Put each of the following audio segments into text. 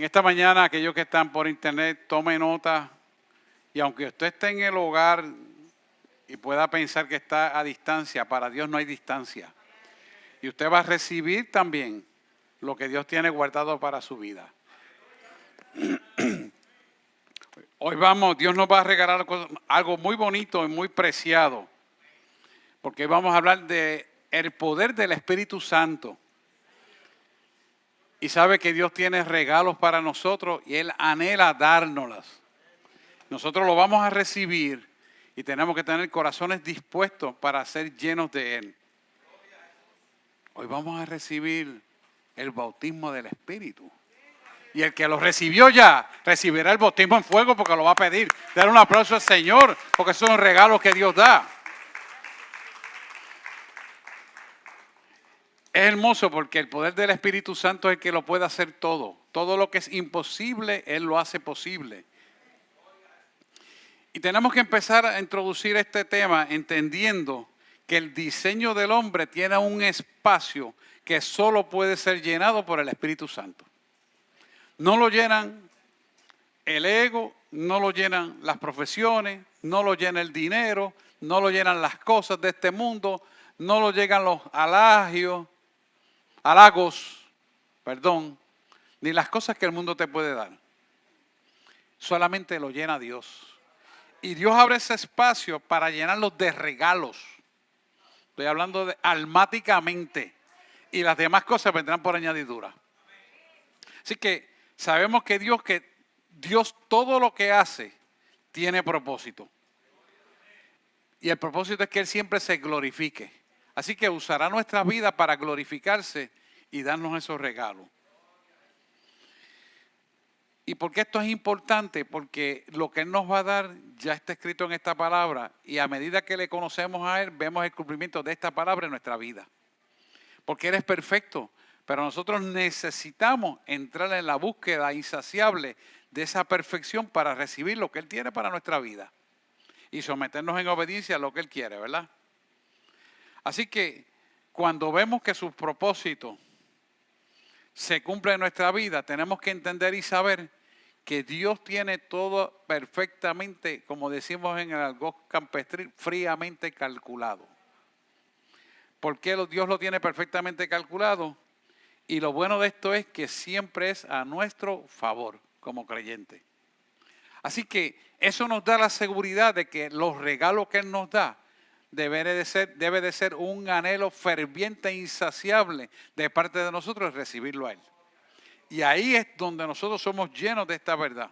En esta mañana, aquellos que están por internet, tome nota. Y aunque usted esté en el hogar y pueda pensar que está a distancia, para Dios no hay distancia. Y usted va a recibir también lo que Dios tiene guardado para su vida. Hoy Dios nos va a regalar algo muy bonito y muy preciado. Porque vamos a hablar de el poder del Espíritu Santo. Y sabe que Dios tiene regalos para nosotros y Él anhela dárnoslas. Nosotros lo vamos a recibir y tenemos que tener corazones dispuestos para ser llenos de Él. Hoy vamos a recibir el bautismo del Espíritu. Y el que lo recibió ya, recibirá el bautismo en fuego porque lo va a pedir. Dar un aplauso al Señor porque son regalos que Dios da. Es hermoso porque el poder del Espíritu Santo es el que lo puede hacer todo. Todo lo que es imposible, Él lo hace posible. Y tenemos que empezar a introducir este tema entendiendo que el diseño del hombre tiene un espacio que solo puede ser llenado por el Espíritu Santo. No lo llenan el ego, no lo llenan las profesiones, no lo llena el dinero, no lo llenan las cosas de este mundo, no lo llegan los halagos, ni las cosas que el mundo te puede dar. Solamente lo llena Dios. Y Dios abre ese espacio para llenarlos de regalos. Estoy hablando de almáticamente. Y las demás cosas vendrán por añadidura. Así que sabemos que Dios todo lo que hace tiene propósito. Y el propósito es que Él siempre se glorifique. Así que usará nuestra vida para glorificarse y darnos esos regalos. ¿Y por qué esto es importante? Porque lo que Él nos va a dar ya está escrito en esta palabra y a medida que le conocemos a Él, vemos el cumplimiento de esta palabra en nuestra vida. Porque Él es perfecto, pero nosotros necesitamos entrar en la búsqueda insaciable de esa perfección para recibir lo que Él tiene para nuestra vida y someternos en obediencia a lo que Él quiere, ¿verdad? Así que cuando vemos que sus propósitos se cumplen en nuestra vida, tenemos que entender y saber que Dios tiene todo perfectamente, como decimos en el argot campestre, fríamente calculado. ¿Por qué Dios lo tiene perfectamente calculado? Y lo bueno de esto es que siempre es a nuestro favor como creyente. Así que eso nos da la seguridad de que los regalos que Él nos da debe de ser un anhelo ferviente e insaciable de parte de nosotros recibirlo a Él. Y ahí es donde nosotros somos llenos de esta verdad.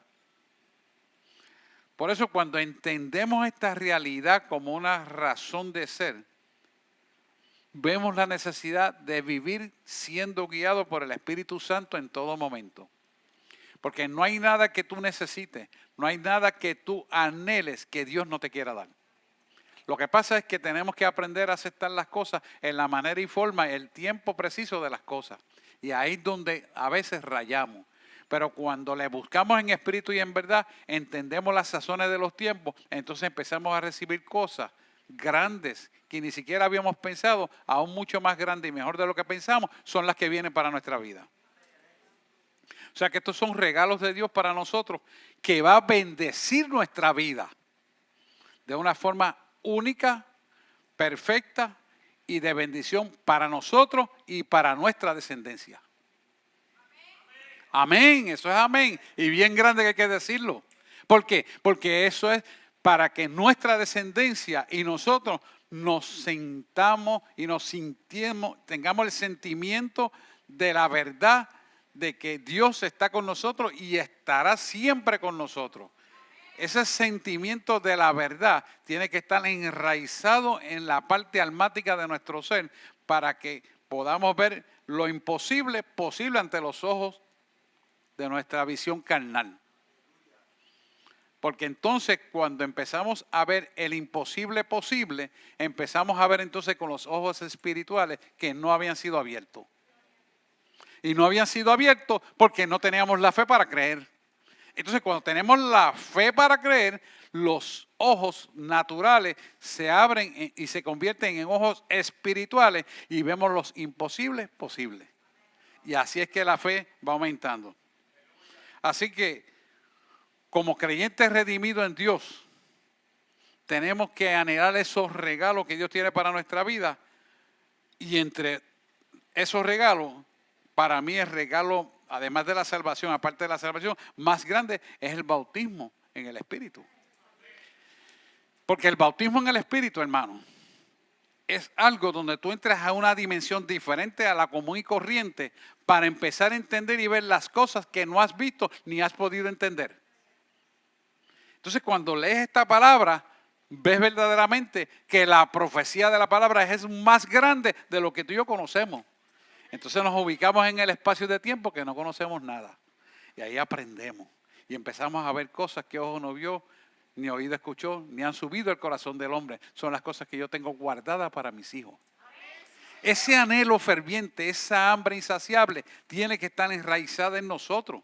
Por eso cuando entendemos esta realidad como una razón de ser, vemos la necesidad de vivir siendo guiados por el Espíritu Santo en todo momento. Porque no hay nada que tú necesites, no hay nada que tú anheles que Dios no te quiera dar. Lo que pasa es que tenemos que aprender a aceptar las cosas en la manera y forma, el tiempo preciso de las cosas. Y ahí es donde a veces rayamos. Pero cuando le buscamos en espíritu y en verdad, entendemos las sazones de los tiempos, entonces empezamos a recibir cosas grandes que ni siquiera habíamos pensado, aún mucho más grandes y mejor de lo que pensamos, son las que vienen para nuestra vida. O sea que estos son regalos de Dios para nosotros que va a bendecir nuestra vida de una forma única, perfecta y de bendición para nosotros y para nuestra descendencia. Amén, eso es amén. Y bien grande que hay que decirlo. ¿Por qué? Porque eso es para que nuestra descendencia y nosotros nos sintamos y tengamos el sentimiento de la verdad de que Dios está con nosotros y estará siempre con nosotros. Ese sentimiento de la verdad tiene que estar enraizado en la parte almática de nuestro ser para que podamos ver lo imposible posible ante los ojos de nuestra visión carnal. Porque entonces cuando empezamos a ver el imposible posible, empezamos a ver entonces con los ojos espirituales que no habían sido abiertos. Y no habían sido abiertos porque no teníamos la fe para creer. Entonces cuando tenemos la fe para creer, los ojos naturales se abren y se convierten en ojos espirituales y vemos los imposibles posibles. Y así es que la fe va aumentando. Así que, como creyentes redimidos en Dios, tenemos que anhelar esos regalos que Dios tiene para nuestra vida. Y entre esos regalos, para mí el regalo, además de la salvación, aparte de la salvación, más grande es el bautismo en el Espíritu. Porque el bautismo en el Espíritu, hermano, es algo donde tú entras a una dimensión diferente a la común y corriente para empezar a entender y ver las cosas que no has visto ni has podido entender. Entonces, cuando lees esta palabra, ves verdaderamente que la profecía de la palabra es más grande de lo que tú y yo conocemos. Entonces nos ubicamos en el espacio de tiempo que no conocemos nada. Y ahí aprendemos. Y empezamos a ver cosas que ojo no vio, ni oído escuchó, ni han subido al corazón del hombre. Son las cosas que yo tengo guardadas para mis hijos. Ese anhelo ferviente, esa hambre insaciable, tiene que estar enraizada en nosotros.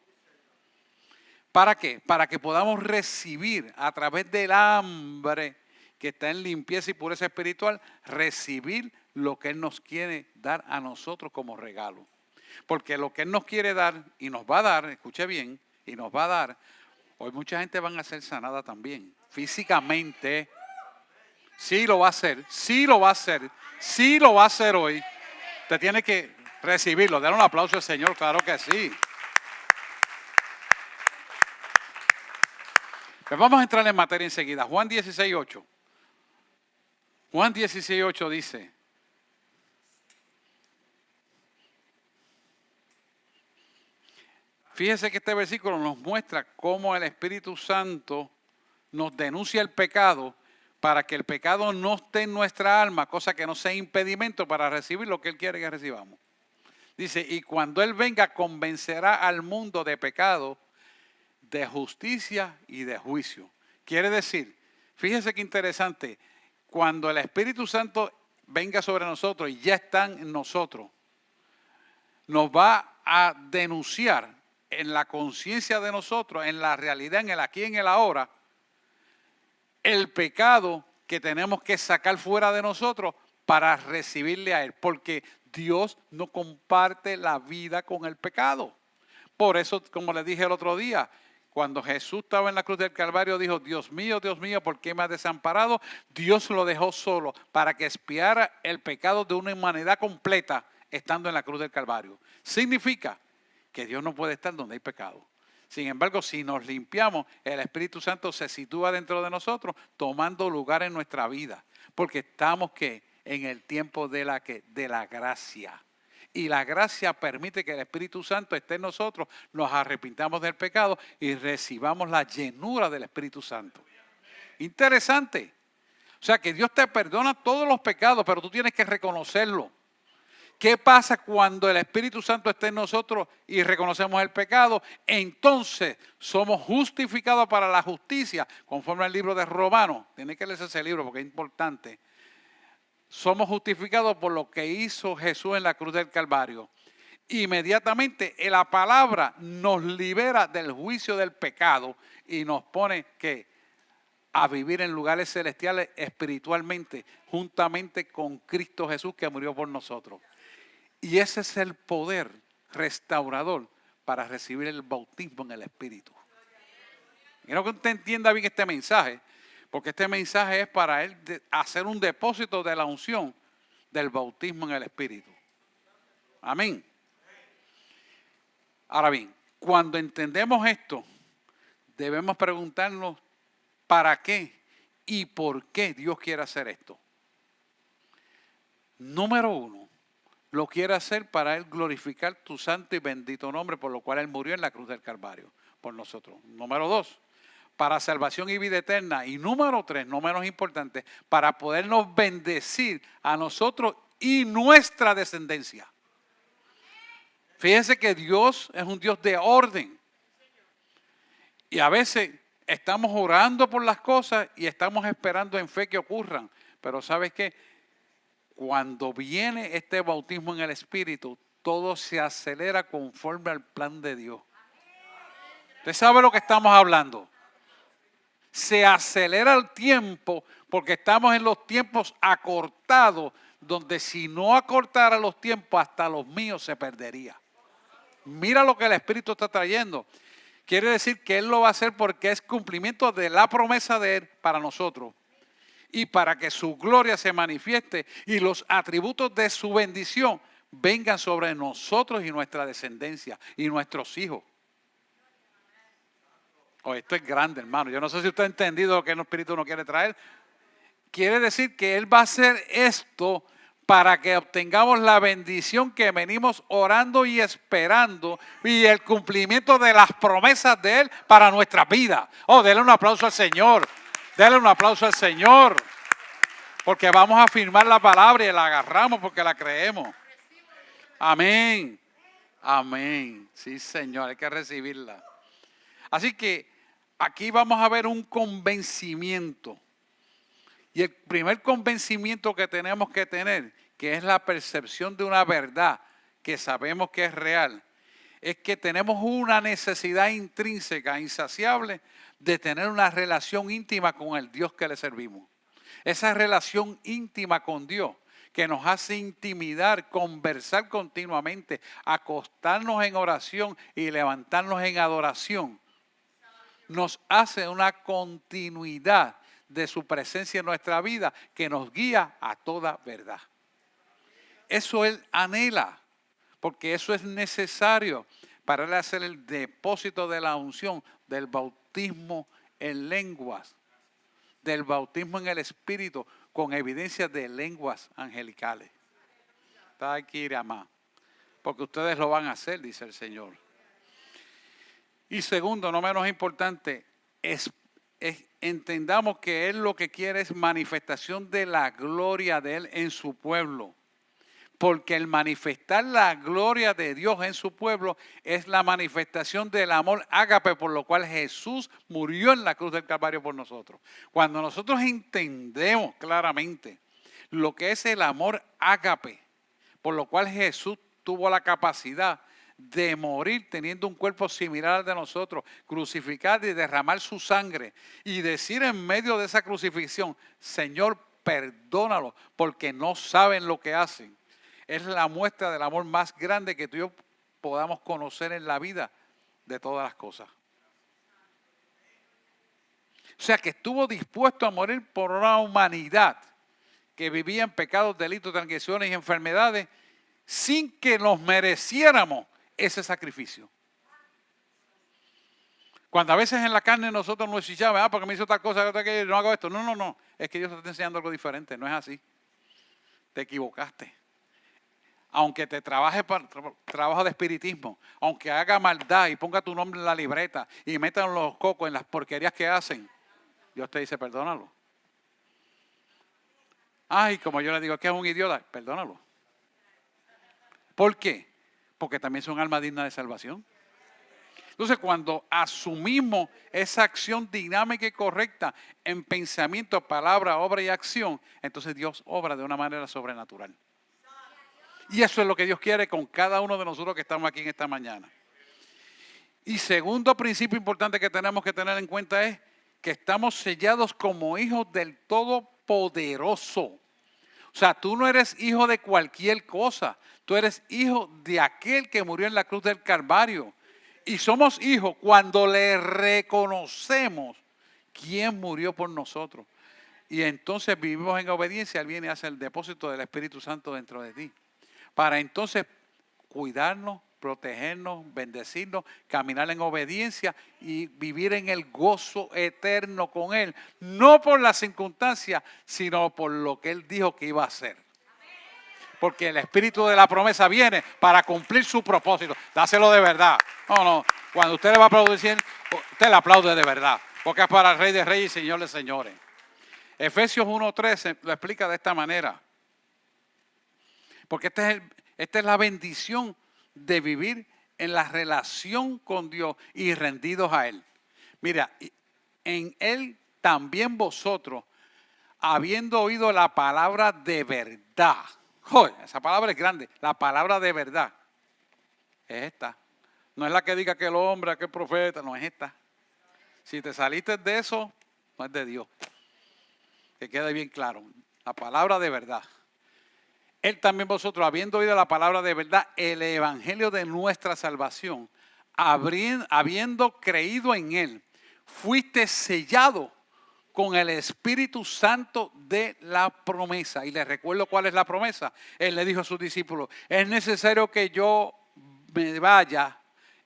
¿Para qué? Para que podamos recibir a través del hambre que está en limpieza y pureza espiritual, recibir lo que Él nos quiere dar a nosotros como regalo. Porque lo que Él nos quiere dar y nos va a dar, escuche bien, y nos va a dar, hoy mucha gente van a ser sanada también, físicamente. Sí lo va a hacer, sí lo va a hacer, sí lo va a hacer hoy. Usted tiene que recibirlo. Dale un aplauso al Señor, claro que sí. Pues vamos a entrar en materia enseguida. Juan 16:8. Juan 16:8 dice: fíjese que este versículo nos muestra cómo el Espíritu Santo nos denuncia el pecado para que el pecado no esté en nuestra alma, cosa que no sea impedimento para recibir lo que Él quiere que recibamos. Dice, y cuando Él venga convencerá al mundo de pecado, de justicia y de juicio. Quiere decir, fíjese qué interesante, cuando el Espíritu Santo venga sobre nosotros y ya están en nosotros, nos va a denunciar en la conciencia de nosotros, en la realidad, en el aquí, en el ahora, el pecado que tenemos que sacar fuera de nosotros para recibirle a Él. Porque Dios no comparte la vida con el pecado. Por eso, como les dije el otro día, cuando Jesús estaba en la cruz del Calvario, dijo, Dios mío, ¿por qué me has desamparado? Dios lo dejó solo para que expiara el pecado de una humanidad completa estando en la cruz del Calvario. Significa que Dios no puede estar donde hay pecado. Sin embargo, si nos limpiamos, el Espíritu Santo se sitúa dentro de nosotros, tomando lugar en nuestra vida. Porque estamos ¿qué? En el tiempo de la gracia. Y la gracia permite que el Espíritu Santo esté en nosotros, nos arrepintamos del pecado y recibamos la llenura del Espíritu Santo. Interesante. O sea que Dios te perdona todos los pecados, pero tú tienes que reconocerlo. ¿Qué pasa cuando el Espíritu Santo está en nosotros y reconocemos el pecado? Entonces somos justificados para la justicia, conforme al libro de Romanos. Tiene que leer ese libro porque es importante. Somos justificados por lo que hizo Jesús en la cruz del Calvario. Inmediatamente la palabra nos libera del juicio del pecado y nos pone ¿qué? A vivir en lugares celestiales espiritualmente, juntamente con Cristo Jesús que murió por nosotros. Y ese es el poder restaurador para recibir el bautismo en el Espíritu. Quiero que usted entienda bien este mensaje, porque este mensaje es para él hacer un depósito de la unción del bautismo en el Espíritu. Amén. Ahora bien, cuando entendemos esto, debemos preguntarnos para qué y por qué Dios quiere hacer esto. Número uno, lo quiere hacer para Él glorificar tu santo y bendito nombre, por lo cual Él murió en la cruz del Calvario por nosotros. Número dos, para salvación y vida eterna. Y número tres, no menos importante, para podernos bendecir a nosotros y nuestra descendencia. Fíjense que Dios es un Dios de orden. Y a veces estamos orando por las cosas y estamos esperando en fe que ocurran. Pero ¿sabes qué? Cuando viene este bautismo en el Espíritu, todo se acelera conforme al plan de Dios. ¿Usted sabe lo que estamos hablando? Se acelera el tiempo porque estamos en los tiempos acortados, donde si no acortara los tiempos, hasta los míos se perdería. Mira lo que el Espíritu está trayendo. Quiere decir que Él lo va a hacer porque es cumplimiento de la promesa de Él para nosotros. Y para que su gloria se manifieste y los atributos de su bendición vengan sobre nosotros y nuestra descendencia y nuestros hijos. Oh, esto es grande, hermano. Yo no sé si usted ha entendido lo que el Espíritu nos quiere traer. Quiere decir que Él va a hacer esto para que obtengamos la bendición que venimos orando y esperando y el cumplimiento de las promesas de Él para nuestra vida. Oh, denle un aplauso al Señor. Denle un aplauso al Señor. Porque vamos a firmar la palabra y la agarramos porque la creemos. Amén. Amén. Sí, Señor, hay que recibirla. Así que aquí vamos a ver un convencimiento. Y el primer convencimiento que tenemos que tener, que es la percepción de una verdad que sabemos que es real, es que tenemos una necesidad intrínseca, insaciable, de tener una relación íntima con el Dios que le servimos. Esa relación íntima con Dios que nos hace intimidar, conversar continuamente, acostarnos en oración y levantarnos en adoración, nos hace una continuidad de su presencia en nuestra vida que nos guía a toda verdad. Eso Él anhela, porque eso es necesario para Él hacer el depósito de la unción, del bautismo en lenguas, del bautismo en el Espíritu, con evidencia de lenguas angelicales. Está aquí, amá, porque ustedes lo van a hacer, dice el Señor. Y segundo, no menos importante, entendamos que Él lo que quiere es manifestación de la gloria de Él en su pueblo. Porque el manifestar la gloria de Dios en su pueblo es la manifestación del amor ágape por lo cual Jesús murió en la cruz del Calvario por nosotros. Cuando nosotros entendemos claramente lo que es el amor ágape, por lo cual Jesús tuvo la capacidad de morir teniendo un cuerpo similar al de nosotros, crucificar y derramar su sangre y decir en medio de esa crucifixión, Señor, perdónalo porque no saben lo que hacen. Es la muestra del amor más grande que tú y yo podamos conocer en la vida de todas las cosas. O sea, que estuvo dispuesto a morir por una humanidad que vivía en pecados, delitos, transgresiones y enfermedades sin que nos mereciéramos ese sacrificio. Cuando a veces en la carne nosotros nos chillamos, porque me hizo tal cosa, que no hago esto. No. Es que Dios te está enseñando algo diferente. No es así. Te equivocaste. Aunque te trabaje para trabajo de espiritismo, aunque haga maldad y ponga tu nombre en la libreta y metan los cocos en las porquerías que hacen, Dios te dice, perdónalo. Ay, como yo le digo, es que es un idiota, perdónalo. ¿Por qué? Porque también son almas dignas de salvación. Entonces, cuando asumimos esa acción dinámica y correcta en pensamiento, palabra, obra y acción, entonces Dios obra de una manera sobrenatural. Y eso es lo que Dios quiere con cada uno de nosotros que estamos aquí en esta mañana. Y segundo principio importante que tenemos que tener en cuenta es que estamos sellados como hijos del Todopoderoso. O sea, tú no eres hijo de cualquier cosa. Tú eres hijo de aquel que murió en la cruz del Calvario. Y somos hijos cuando le reconocemos quién murió por nosotros. Y entonces vivimos en obediencia. Él viene y hace el depósito del Espíritu Santo dentro de ti. Para entonces cuidarnos, protegernos, bendecirnos, caminar en obediencia y vivir en el gozo eterno con Él. No por las circunstancias, sino por lo que Él dijo que iba a hacer. Porque el Espíritu de la promesa viene para cumplir su propósito. Dáselo de verdad. No. Cuando usted le va a aplaudir, usted le aplaude de verdad. Porque es para el Rey de Reyes y Señor de Señores. Efesios 1:13 lo explica de esta manera. Porque esta es la bendición de vivir en la relación con Dios y rendidos a Él. Mira, en Él también vosotros, habiendo oído la palabra de verdad. Joder, esa palabra es grande. La palabra de verdad es esta. No es la que diga que el hombre, que el profeta, no es esta. Si te saliste de eso, no es de Dios. Que quede bien claro. La palabra de verdad. Él también vosotros, habiendo oído la palabra de verdad, el evangelio de nuestra salvación, habiendo creído en Él, fuiste sellado con el Espíritu Santo de la promesa. Y les recuerdo cuál es la promesa. Él le dijo a sus discípulos, es necesario que yo me vaya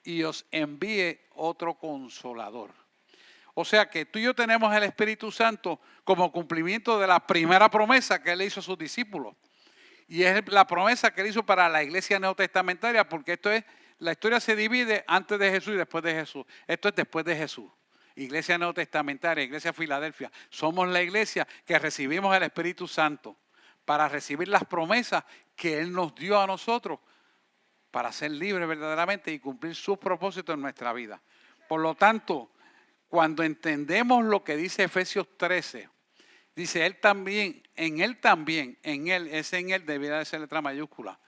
y os envíe otro consolador. O sea que tú y yo tenemos el Espíritu Santo como cumplimiento de la primera promesa que Él le hizo a sus discípulos. Y es la promesa que Él hizo para la iglesia neotestamentaria, porque la historia se divide antes de Jesús y después de Jesús. Esto es después de Jesús. Iglesia neotestamentaria, Iglesia Filadelfia. Somos la iglesia que recibimos el Espíritu Santo para recibir las promesas que Él nos dio a nosotros para ser libres verdaderamente y cumplir sus propósitos en nuestra vida. Por lo tanto, cuando entendemos lo que dice Efesios 13, dice Él también, en Él, debiera de ser letra mayúscula.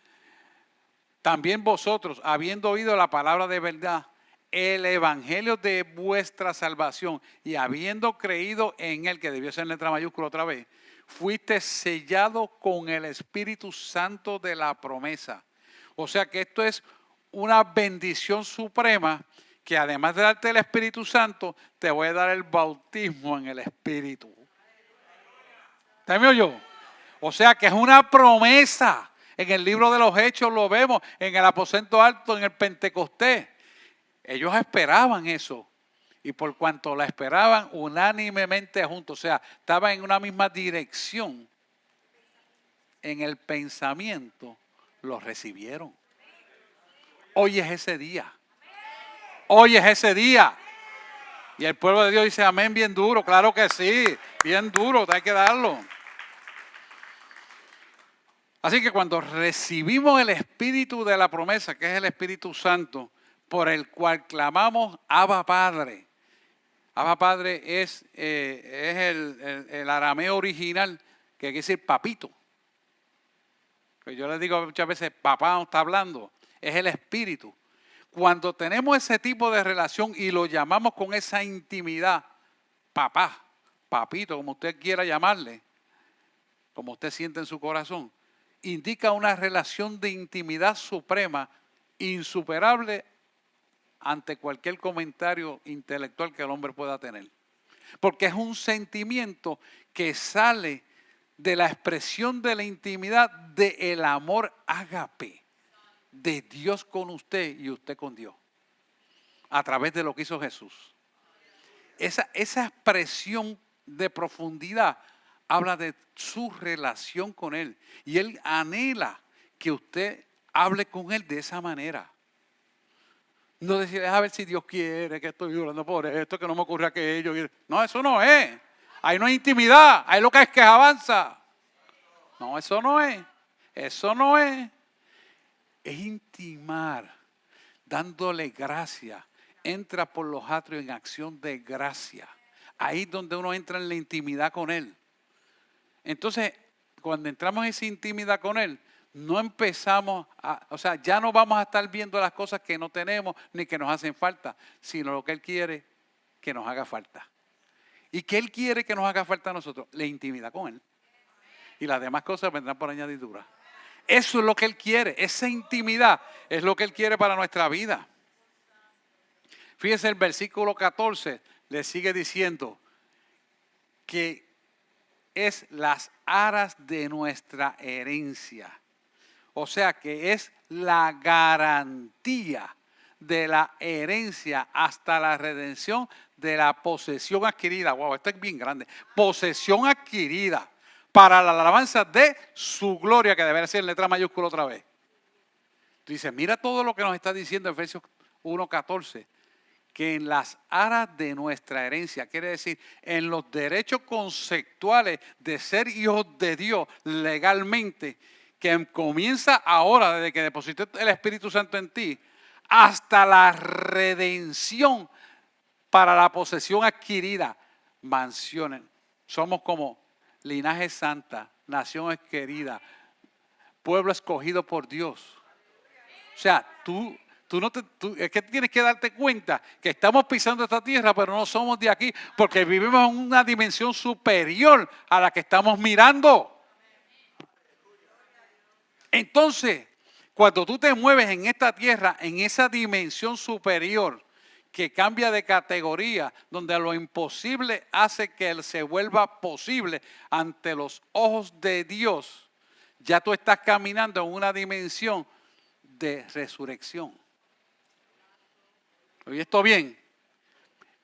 También vosotros, habiendo oído la palabra de verdad, el evangelio de vuestra salvación y habiendo creído en Él, que debió ser letra mayúscula otra vez, fuiste sellado con el Espíritu Santo de la promesa. O sea que esto es una bendición suprema, que además de darte el Espíritu Santo, te voy a dar el bautismo en el Espíritu. ¿Usted me oyó? O sea que es una promesa. En el libro de los Hechos lo vemos, en el aposento alto, en el Pentecostés. Ellos esperaban eso. Y por cuanto la esperaban unánimemente juntos, o sea, estaban en una misma dirección, en el pensamiento, los recibieron. Hoy es ese día. Hoy es ese día. Y el pueblo de Dios dice amén bien duro. Claro que sí, bien duro, hay que darlo. Así que cuando recibimos el Espíritu de la promesa, que es el Espíritu Santo, por el cual clamamos Abba Padre. Abba Padre es el arameo original, que quiere decir papito. Que yo les digo muchas veces, papá no está hablando, es el Espíritu. Cuando tenemos ese tipo de relación y lo llamamos con esa intimidad, papá, papito, como usted quiera llamarle, como usted siente en su corazón, indica una relación de intimidad suprema, insuperable ante cualquier comentario intelectual que el hombre pueda tener. Porque es un sentimiento que sale de la expresión de la intimidad del amor ágape de Dios con usted y usted con Dios, a través de lo que hizo Jesús. Esa expresión de profundidad habla de su relación con Él. Y Él anhela que usted hable con Él de esa manera. No decir, a ver si Dios quiere, que estoy orando por esto, que no me ocurre aquello. No, eso no es. Ahí no hay intimidad. Ahí lo que es avanza. No, eso no es. Eso no es. Es intimar, dándole gracia. Entra por los atrios en acción de gracia. Ahí es donde uno entra en la intimidad con Él. Entonces, cuando entramos en esa intimidad con Él, no empezamos ya no vamos a estar viendo las cosas que no tenemos ni que nos hacen falta, sino lo que Él quiere que nos haga falta. ¿Y qué Él quiere que nos haga falta a nosotros? La intimidad con Él. Y las demás cosas vendrán por añadidura. Eso es lo que Él quiere, esa intimidad es lo que Él quiere para nuestra vida. Fíjense, el versículo 14 le sigue diciendo que es las aras de nuestra herencia. O sea que es la garantía de la herencia hasta la redención de la posesión adquirida. Wow, esto es bien grande. Posesión adquirida para la alabanza de su gloria, que debería ser en letra mayúscula otra vez. Dice, mira todo lo que nos está diciendo Efesios 1:14. Que en las aras de nuestra herencia, quiere decir, en los derechos conceptuales de ser hijos de Dios legalmente, que comienza ahora, desde que deposité el Espíritu Santo en ti, hasta la redención para la posesión adquirida, mansiones. Somos como linaje santa, nación querida, pueblo escogido por Dios. O sea, es que tienes que darte cuenta que estamos pisando esta tierra, pero no somos de aquí, porque vivimos en una dimensión superior a la que estamos mirando. Entonces, Cuando tú te mueves en esta tierra, en esa dimensión superior que cambia de categoría, donde lo imposible hace que él se vuelva posible ante los ojos de Dios, ya tú estás caminando en una dimensión de resurrección. ¿Oye esto bien?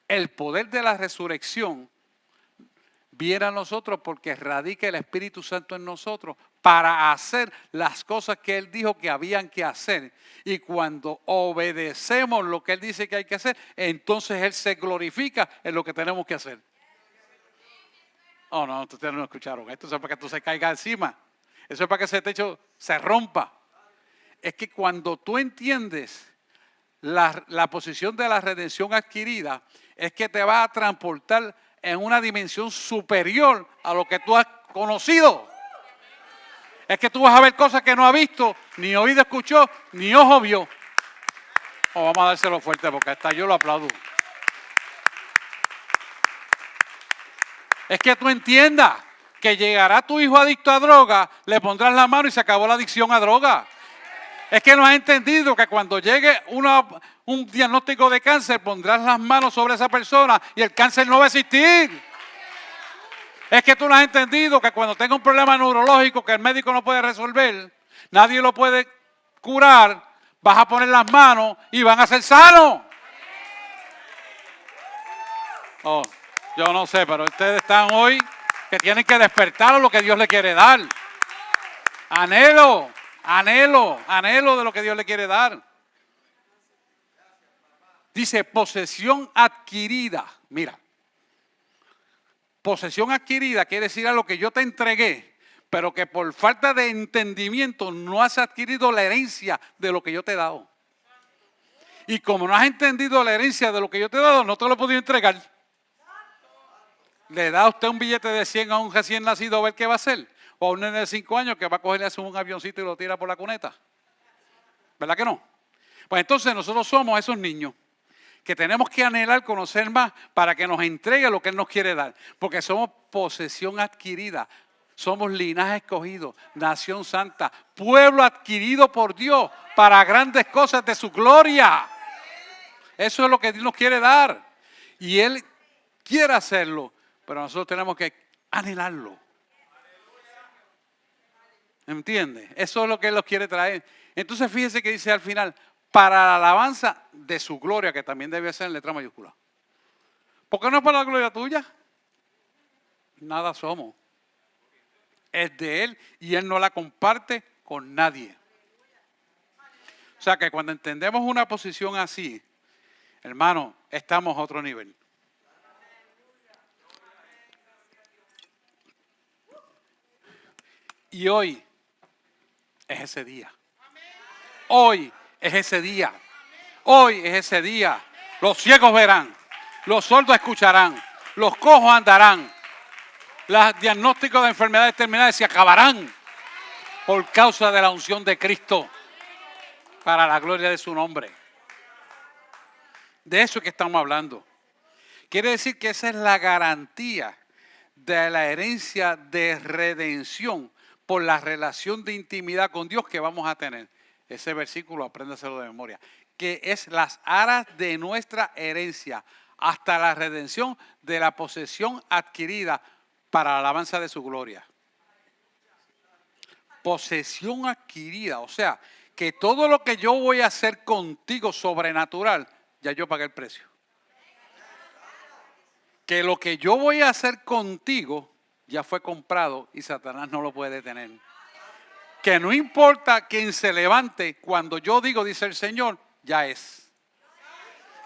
El poder de la resurrección viene a nosotros porque radica el Espíritu Santo en nosotros para hacer las cosas que Él dijo que habían que hacer. Y cuando obedecemos lo que Él dice que hay que hacer, entonces Él se glorifica en lo que tenemos que hacer. Oh, no, ustedes no escucharon. Esto es para que tú se caiga encima. Eso es para que ese techo se rompa. Es que cuando tú entiendes la posición de la redención adquirida, es que te va a transportar en una dimensión superior a lo que tú has conocido. Es que tú vas a ver cosas que no has visto, ni oído escuchó, ni ojo vio. Oh, vamos a dárselo fuerte porque hasta yo lo aplaudo. Es que tú entiendas que llegará tu hijo adicto a droga, le pondrás la mano y se acabó la adicción a droga. Es que no has entendido que cuando llegue un diagnóstico de cáncer, pondrás las manos sobre esa persona y el cáncer no va a existir. Es que tú no has entendido que cuando tenga un problema neurológico que el médico no puede resolver, nadie lo puede curar, vas a poner las manos y van a ser sanos. Oh, yo no sé, pero ustedes están hoy que tienen que despertar a lo que Dios le quiere dar. Anhelo de lo que Dios le quiere dar. Dice posesión adquirida. Mira, posesión adquirida quiere decir a lo que yo te entregué, pero que por falta de entendimiento no has adquirido la herencia de lo que yo te he dado. Y como no has entendido la herencia de lo que yo te he dado, no te lo he podido entregar. Le da a usted un billete de 100 a un recién nacido a ver qué va a hacer. O a un nene de 5 años que va a cogerle un avioncito y lo tira por la cuneta. ¿Verdad que no? Pues entonces nosotros somos esos niños que tenemos que anhelar conocer más para que nos entregue lo que Él nos quiere dar. Porque somos posesión adquirida. Somos linaje escogido, nación santa, pueblo adquirido por Dios para grandes cosas de su gloria. Eso es lo que Dios nos quiere dar. Y Él quiere hacerlo, pero nosotros tenemos que anhelarlo. ¿Entiende? Eso es lo que Él nos quiere traer. Entonces fíjese que dice al final, para la alabanza de su gloria, que también debe ser en letra mayúscula. ¿Por qué no es para la gloria tuya? Nada somos. Es de Él y Él no la comparte con nadie. O sea que cuando entendemos una posición así, hermano, estamos a otro nivel. Y hoy es ese día. Hoy es ese día. Hoy es ese día. Los ciegos verán, los sordos escucharán, los cojos andarán, los diagnósticos de enfermedades terminales se acabarán por causa de la unción de Cristo para la gloria de su nombre. De eso es que estamos hablando. Quiere decir que esa es la garantía de la herencia de redención por la relación de intimidad con Dios que vamos a tener. Ese versículo, apréndaselo de memoria. Que es las aras de nuestra herencia hasta la redención de la posesión adquirida para la alabanza de su gloria. Posesión adquirida, o sea, que todo lo que yo voy a hacer contigo sobrenatural, ya yo pagué el precio. Que lo que yo voy a hacer contigo ya fue comprado y Satanás no lo puede detener. Que no importa quién se levante, cuando yo digo, dice el Señor, ya es.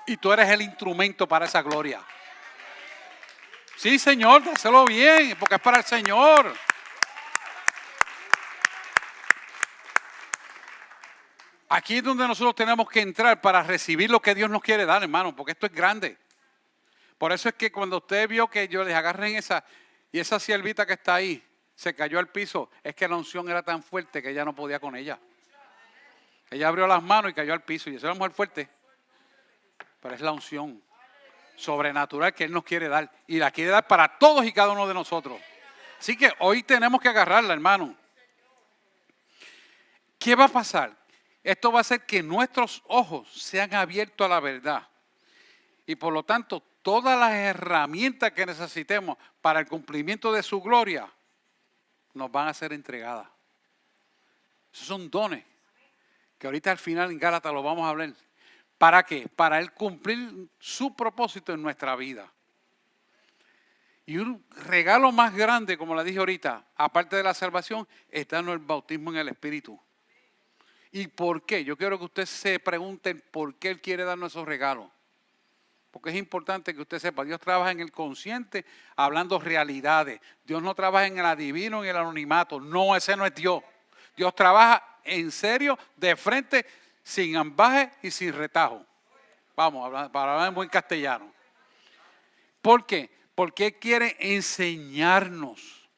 Y tú eres el instrumento para esa gloria. Sí, Señor, dáselo bien, porque es para el Señor. Aquí es donde nosotros tenemos que entrar para recibir lo que Dios nos quiere dar, hermano, porque esto es grande. Por eso es que cuando usted vio que yo les agarren esa siervita que está ahí, se cayó al piso, es que la unción era tan fuerte que ella no podía con ella. Ella abrió las manos y cayó al piso, y esa es una mujer fuerte. Pero es la unción sobrenatural que Él nos quiere dar, y la quiere dar para todos y cada uno de nosotros. Así que hoy tenemos que agarrarla, hermano. ¿Qué va a pasar? Esto va a hacer que nuestros ojos sean abiertos a la verdad. Y por lo tanto, todas las herramientas que necesitemos para el cumplimiento de su gloria nos van a ser entregadas. Esos son dones que ahorita al final en Gálatas lo vamos a hablar. ¿Para qué? Para Él cumplir su propósito en nuestra vida. Y un regalo más grande, como le dije ahorita, aparte de la salvación, es darnos el bautismo en el Espíritu. ¿Y por qué? Yo quiero que usted se pregunte por qué Él quiere darnos esos regalos. Porque es importante que usted sepa, Dios trabaja en el consciente hablando realidades. Dios no trabaja en el adivino, en el anonimato. No, ese no es Dios. Dios trabaja en serio, de frente, sin ambaje y sin retajo. Vamos, para hablar en buen castellano. ¿Por qué? Porque Él quiere enseñarnos.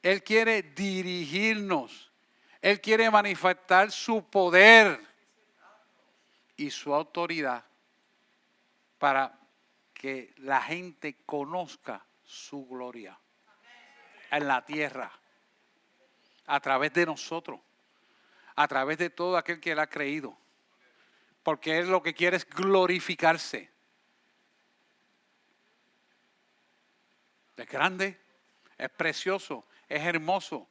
Él quiere dirigirnos. Él quiere manifestar su poder y su autoridad para que la gente conozca su gloria en la tierra, a través de nosotros, a través de todo aquel que Él ha creído. Porque Él lo que quiere es glorificarse. Es grande, es precioso, es hermoso.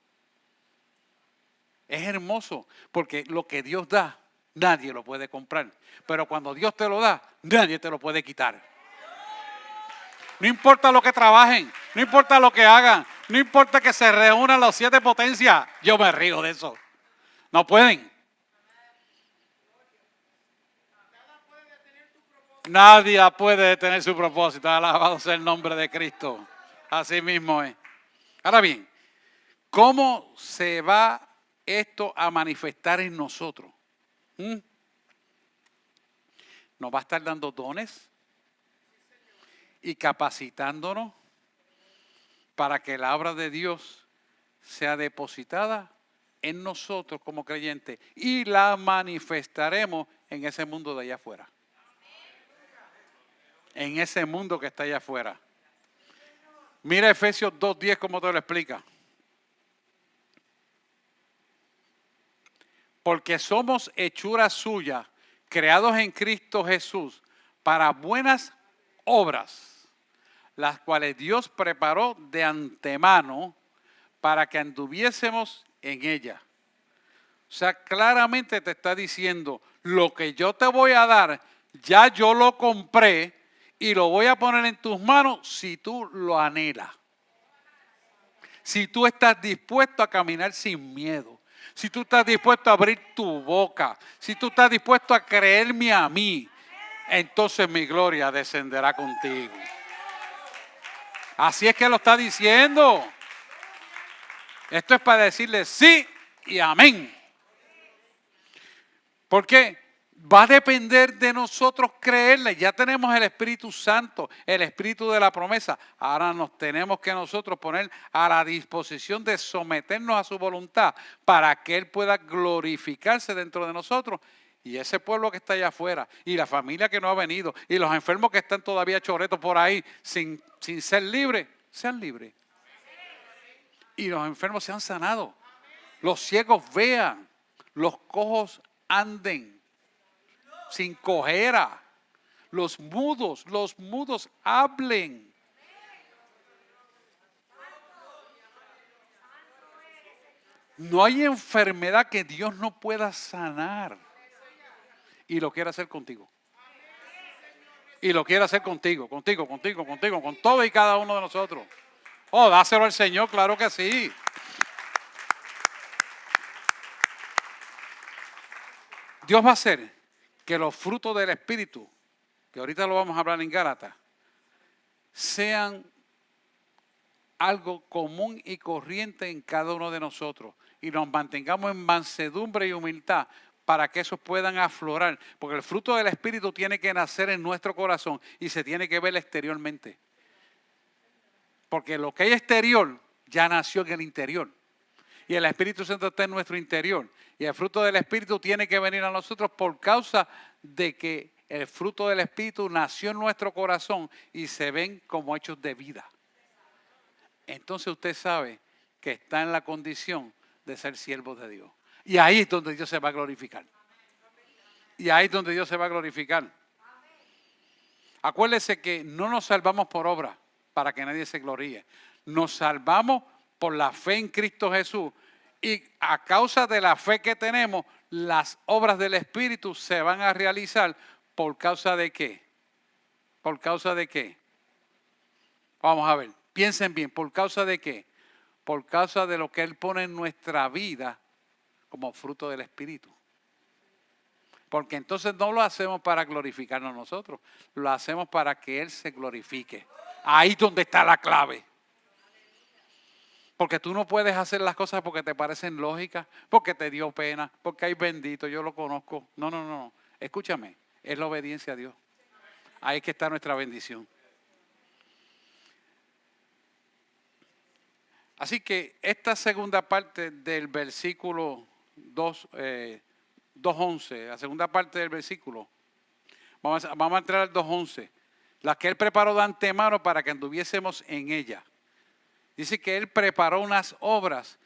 Es hermoso porque lo que Dios da, nadie lo puede comprar. Pero cuando Dios te lo da, nadie te lo puede quitar. No importa lo que trabajen, no importa lo que hagan, no importa que se reúnan las 7 potencias. Yo me río de eso. No pueden. Nadie puede detener su propósito. Alabado sea el nombre de Cristo. Así mismo es. Ahora bien, ¿cómo se va esto a manifestar en nosotros? Nos va a estar dando dones y capacitándonos para que la obra de Dios sea depositada en nosotros como creyentes y la manifestaremos en ese mundo de allá afuera. En ese mundo que está allá afuera. Mira Efesios 2:10 como te lo explica. Porque somos hechura suya, creados en Cristo Jesús, para buenas obras, las cuales Dios preparó de antemano para que anduviésemos en ella. O sea, claramente te está diciendo, lo que yo te voy a dar, ya yo lo compré y lo voy a poner en tus manos si tú lo anhelas. Si tú estás dispuesto a caminar sin miedo. Si tú estás dispuesto a abrir tu boca. Si tú estás dispuesto a creerme a mí. Entonces mi gloria descenderá contigo. Así es que lo está diciendo. Esto es para decirle sí y amén. ¿Por qué? Va a depender de nosotros creerle. Ya tenemos el Espíritu Santo, el Espíritu de la promesa. Ahora nos tenemos que nosotros poner a la disposición de someternos a su voluntad para que Él pueda glorificarse dentro de nosotros. Y ese pueblo que está allá afuera, y la familia que no ha venido, y los enfermos que están todavía choretos por ahí sin ser libres, sean libres. Y los enfermos sean sanados. Los ciegos vean, los cojos anden sin cojera. Los mudos hablen. No hay enfermedad que Dios no pueda sanar. Y lo quiere hacer contigo. Y lo quiere hacer contigo, con todo y cada uno de nosotros. Oh, dáselo al Señor, claro que sí. Dios va a hacer que los frutos del Espíritu, que ahorita lo vamos a hablar en Gálatas, sean algo común y corriente en cada uno de nosotros y nos mantengamos en mansedumbre y humildad para que esos puedan aflorar, porque el fruto del Espíritu tiene que nacer en nuestro corazón y se tiene que ver exteriormente, porque lo que hay exterior ya nació en el interior y el Espíritu Santo está en nuestro interior y el fruto del Espíritu tiene que venir a nosotros por causa de que el fruto del Espíritu nació en nuestro corazón y se ven como hechos de vida. Entonces usted sabe que está en la condición de ser siervo de Dios. Y ahí es donde Dios se va a glorificar. Y ahí es donde Dios se va a glorificar. Acuérdese que no nos salvamos por obra para que nadie se gloríe. Nos salvamos por la fe en Cristo Jesús. Y a causa de la fe que tenemos, las obras del Espíritu se van a realizar. ¿Por causa de qué? ¿Por causa de qué? Vamos a ver, piensen bien, ¿por causa de qué? Por causa de lo que Él pone en nuestra vida como fruto del Espíritu. Porque entonces no lo hacemos para glorificarnos nosotros, lo hacemos para que Él se glorifique. Ahí es donde está la clave. Porque tú no puedes hacer las cosas porque te parecen lógicas, porque te dio pena, porque hay bendito, yo lo conozco. No, no, no. Escúchame, es la obediencia a Dios. Ahí es que está nuestra bendición. Así que esta segunda parte del versículo 2:11, la segunda parte del versículo, vamos a entrar al 2:11, la que Él preparó de antemano para que anduviésemos en ella. Dice que Él preparó unas obras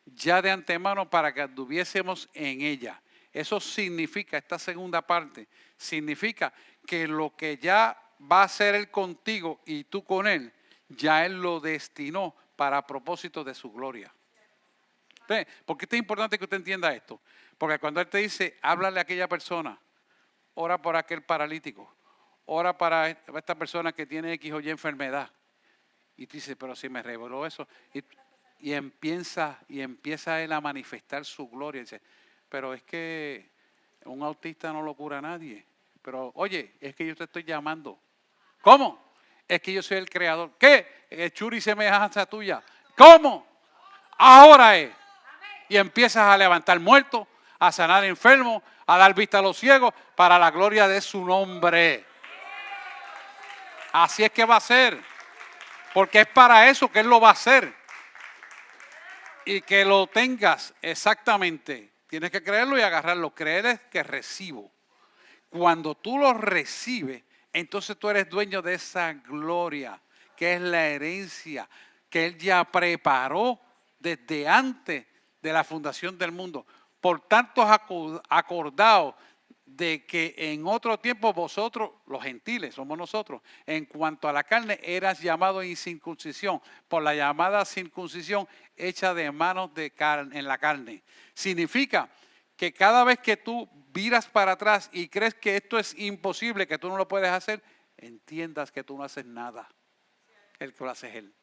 ya de antemano para que anduviésemos en ella. Eso significa, esta segunda parte, significa que lo que ya va a hacer Él contigo y tú con Él, ya Él lo destinó para propósito de su gloria. ¿Ve? ¿Por qué es importante que usted entienda esto? Porque cuando Él te dice, háblale a aquella persona, ora por aquel paralítico, ora para esta persona que tiene X o Y enfermedad. Y tú dices, pero si me reveló eso. Y empieza Él a manifestar su gloria. Y dice, pero es que un autista no lo cura a nadie. Pero oye, es que yo te estoy llamando. ¿Cómo? Es que yo soy el creador. ¿Qué? Hechura y semejanza tuya. ¿Cómo? Ahora es. Y empiezas a levantar muertos, a sanar enfermos, a dar vista a los ciegos para la gloria de su nombre. Así es que va a ser. Porque es para eso que Él lo va a hacer. Y que lo tengas exactamente. Tienes que creerlo y agarrarlo. Creer es que recibo. Cuando tú lo recibes, entonces tú eres dueño de esa gloria, que es la herencia que Él ya preparó desde antes de la fundación del mundo. Por tanto, acordaos de que en otro tiempo vosotros, los gentiles, somos nosotros, en cuanto a la carne, eras llamado incircuncisión, por la llamada circuncisión hecha de manos de carne, en la carne. Significa que cada vez que tú viras para atrás y crees que esto es imposible, que tú no lo puedes hacer, entiendas que tú no haces nada. El que lo hace es Él.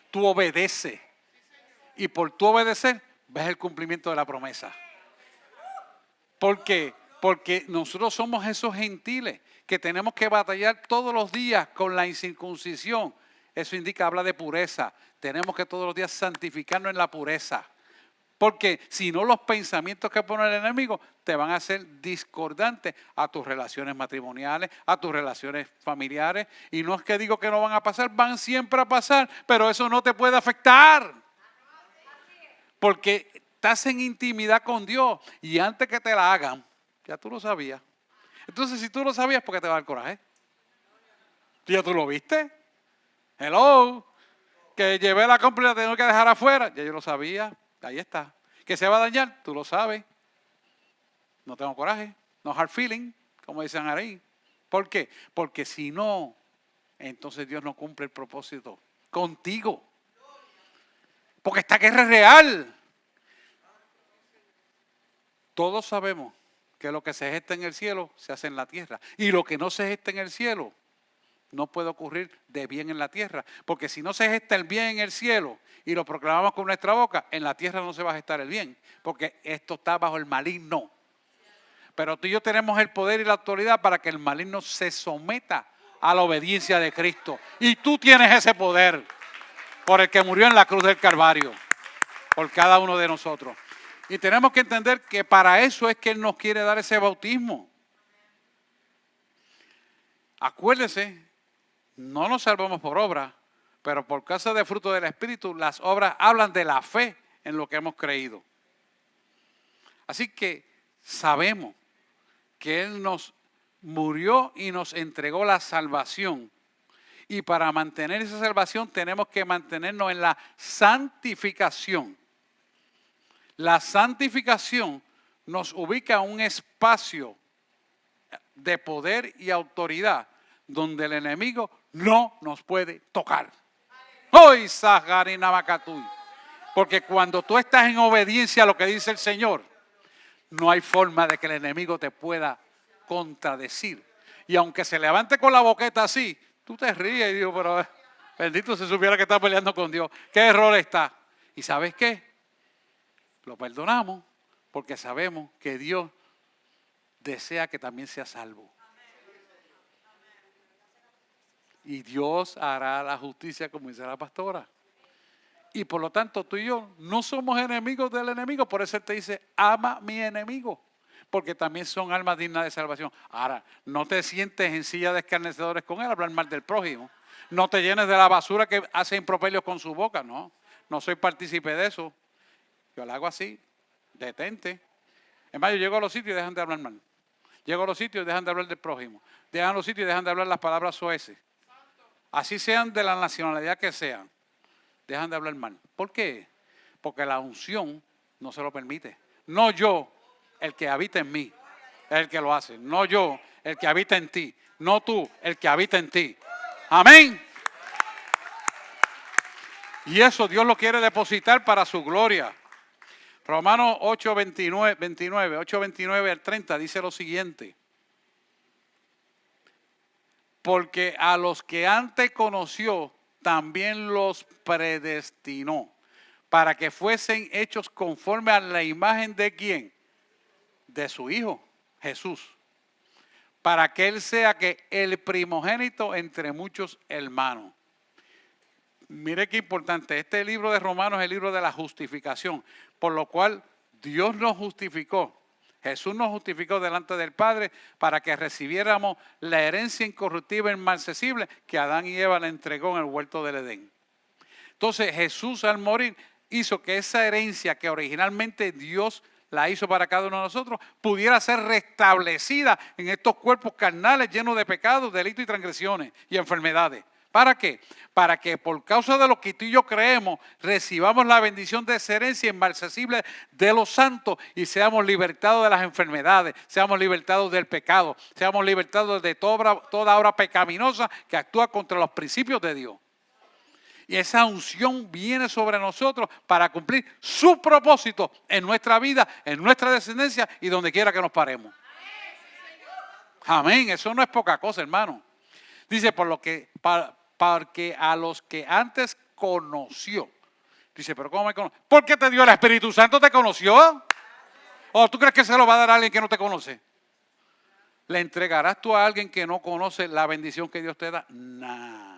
Tú obedeces. Y por tu obedecer, ves el cumplimiento de la promesa. ¿Por qué? Porque nosotros somos esos gentiles que tenemos que batallar todos los días con la incircuncisión. Eso indica, habla de pureza. Tenemos que todos los días santificarnos en la pureza. Porque si no, los pensamientos que pone el enemigo te van a hacer discordantes a tus relaciones matrimoniales, a tus relaciones familiares. Y no es que digo que no van a pasar, van siempre a pasar, pero eso no te puede afectar. Porque estás en intimidad con Dios y antes que te la hagan, ya tú lo sabías. Entonces, si tú lo sabías, ¿por qué te va a dar coraje? ¿Ya tú lo viste? Hello. Que llevé la compra y la tengo que dejar afuera. Ya yo lo sabía. Ahí está. Que se va a dañar, tú lo sabes. No tengo coraje. No hard feeling, como dicen ahí. ¿Por qué? Porque si no, entonces Dios no cumple el propósito contigo. Porque esta guerra es real. Todos sabemos que lo que se gesta en el cielo se hace en la tierra. Y lo que no se gesta en el cielo no puede ocurrir de bien en la tierra. Porque si no se gesta el bien en el cielo y lo proclamamos con nuestra boca, en la tierra no se va a gestar el bien. Porque esto está bajo el maligno. Pero tú y yo tenemos el poder y la autoridad para que el maligno se someta a la obediencia de Cristo. Y tú tienes ese poder por el que murió en la cruz del Calvario. Por cada uno de nosotros. Y tenemos que entender que para eso es que Él nos quiere dar ese bautismo. Acuérdese, no nos salvamos por obra, pero por causa del fruto del Espíritu, las obras hablan de la fe en lo que hemos creído. Así que sabemos que Él nos murió y nos entregó la salvación. Y para mantener esa salvación tenemos que mantenernos en la santificación. La santificación nos ubica en un espacio de poder y autoridad, donde el enemigo no nos puede tocar. Hoy Saharina Macatuy. Porque cuando tú estás en obediencia a lo que dice el Señor, no hay forma de que el enemigo te pueda contradecir. Y aunque se levante con la boqueta así, tú te ríes y digo, pero bendito si supiera que está peleando con Dios. ¿Qué error está? ¿Y sabes qué? Lo perdonamos porque sabemos que Dios desea que también sea salvo. Y Dios hará la justicia como dice la pastora. Y por lo tanto tú y yo no somos enemigos del enemigo. Por eso Él te dice, ama a mi enemigo. Porque también son almas dignas de salvación. Ahora, no te sientes en silla de escarnecedores con Él, hablar mal del prójimo. No te llenes de la basura que hace improperios con su boca. No, no soy partícipe de eso. Yo lo hago así, detente. Es más, yo llego a los sitios y dejan de hablar mal. Llego a los sitios y dejan de hablar del prójimo. Llegan a los sitios y dejan de hablar las palabras soeces. Así sean de la nacionalidad que sean. Dejan de hablar mal. ¿Por qué? Porque la unción no se lo permite. No yo, el que habita en mí, es el que lo hace. No yo, el que habita en ti. No tú, el que habita en ti. Amén. Y eso Dios lo quiere depositar para su gloria. Romanos 8:29 al 30 dice lo siguiente. Porque a los que antes conoció, también los predestinó, para que fuesen hechos conforme a la imagen de ¿quién? De su Hijo, Jesús. Para que Él sea que el primogénito entre muchos hermanos. Mire qué importante, este libro de Romanos es el libro de la justificación, por lo cual Dios nos justificó. Jesús nos justificó delante del Padre para que recibiéramos la herencia incorruptible e inmarcesible que Adán y Eva le entregó en el huerto del Edén. Entonces Jesús al morir hizo que esa herencia que originalmente Dios la hizo para cada uno de nosotros pudiera ser restablecida en estos cuerpos carnales llenos de pecados, delitos y transgresiones y enfermedades. ¿Para qué? Para que por causa de lo que tú y yo creemos, recibamos la bendición de esa herencia inmarcesible de los santos y seamos libertados de las enfermedades, seamos libertados del pecado, seamos libertados de toda obra pecaminosa que actúa contra los principios de Dios. Y esa unción viene sobre nosotros para cumplir su propósito en nuestra vida, en nuestra descendencia y donde quiera que nos paremos. Amén, eso no es poca cosa, hermano. Dice, porque a los que antes conoció. Dice, pero ¿cómo me conoce? Porque te dio el Espíritu Santo, ¿te conoció? ¿O tú crees que se lo va a dar a alguien que no te conoce? ¿Le entregarás tú a alguien que no conoce la bendición que Dios te da? Nah.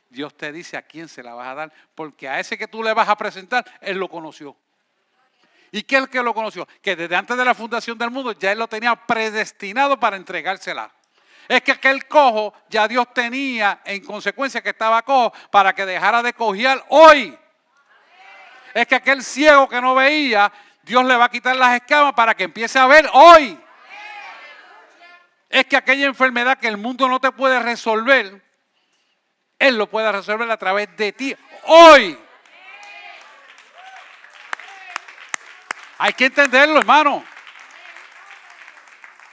Dios te dice a quién se la vas a dar, porque a ese que tú le vas a presentar, Él lo conoció. ¿Y qué es el que lo conoció? Que desde antes de la fundación del mundo ya Él lo tenía predestinado para entregársela. Es que aquel cojo ya Dios tenía en consecuencia que estaba cojo para que dejara de cojear hoy. Es que aquel ciego que no veía, Dios le va a quitar las escamas para que empiece a ver hoy. Es que aquella enfermedad que el mundo no te puede resolver, Él lo puede resolver a través de ti hoy. Hay que entenderlo, hermano.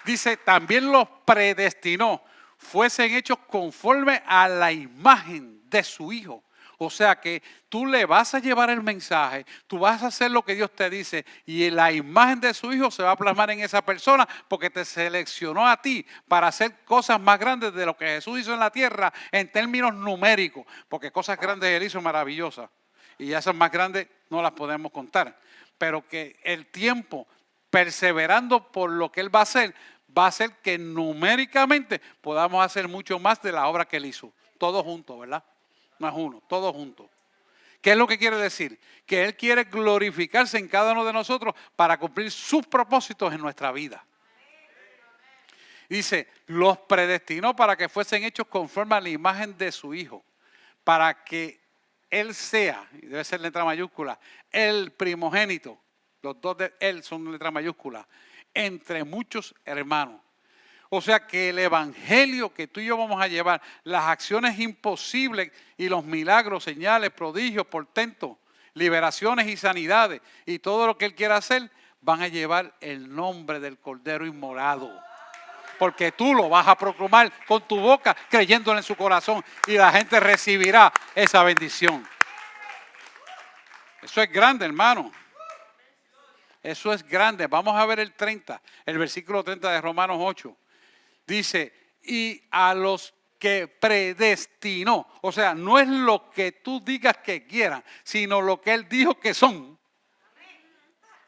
Dice, también los predestinó, fuesen hechos conforme a la imagen de su Hijo. O sea que tú le vas a llevar el mensaje, tú vas a hacer lo que Dios te dice y la imagen de su Hijo se va a plasmar en esa persona porque te seleccionó a ti para hacer cosas más grandes de lo que Jesús hizo en la tierra en términos numéricos. Porque cosas grandes Él hizo maravillosas y esas más grandes no las podemos contar. Pero que el tiempo, perseverando por lo que Él va a hacer que numéricamente podamos hacer mucho más de la obra que Él hizo. Todos juntos, ¿verdad? No es uno, todos juntos. ¿Qué es lo que quiere decir? Que Él quiere glorificarse en cada uno de nosotros para cumplir sus propósitos en nuestra vida. Dice, los predestinó para que fuesen hechos conforme a la imagen de su Hijo. Para que Él sea, y debe ser letra mayúscula, el primogénito. Los dos de Él son letra mayúscula. Entre muchos hermanos. O sea que el evangelio que tú y yo vamos a llevar, las acciones imposibles y los milagros, señales, prodigios, portentos, liberaciones y sanidades y todo lo que Él quiera hacer, van a llevar el nombre del Cordero Inmolado. porque tú lo vas a proclamar con tu boca, creyéndolo en su corazón, y la gente recibirá esa bendición. Eso es grande, hermano. Eso es grande. Vamos a ver el 30, el versículo 30 de Romanos 8. Dice, y a los que predestinó. O sea, no es lo que tú digas que quieran, sino lo que Él dijo que son.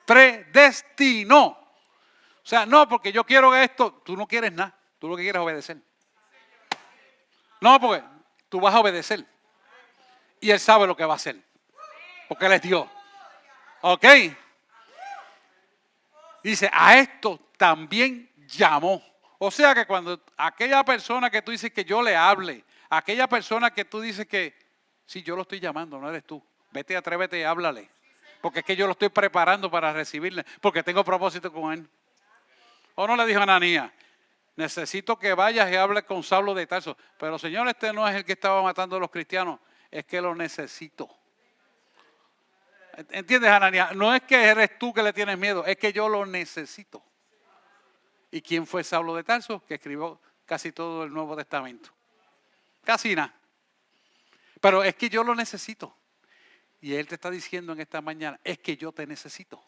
Predestinó. O sea, no, porque yo quiero esto. Tú no quieres nada. Tú lo que quieres es obedecer. No, porque tú vas a obedecer. Y Él sabe lo que va a hacer. Porque Él es Dios. ¿Ok? Dice, a esto también llamó. O sea que cuando aquella persona que tú dices que yo le hable, aquella persona que tú dices que, sí, yo lo estoy llamando, no eres tú. Vete, atrévete y háblale. Porque es que yo lo estoy preparando para recibirle, porque tengo propósito con él. ¿O no le dijo a Ananías? Necesito que vayas y hables con Saulo de Tarso. Pero Señor, este no es el que estaba matando a los cristianos, es que lo necesito. ¿Entiendes, Ananías? No es que eres tú que le tienes miedo, es que yo lo necesito. ¿Y quién fue Saulo de Tarso? Que escribió casi todo el Nuevo Testamento. Casi nada. Pero es que yo lo necesito. Y Él te está diciendo en esta mañana, es que yo te necesito.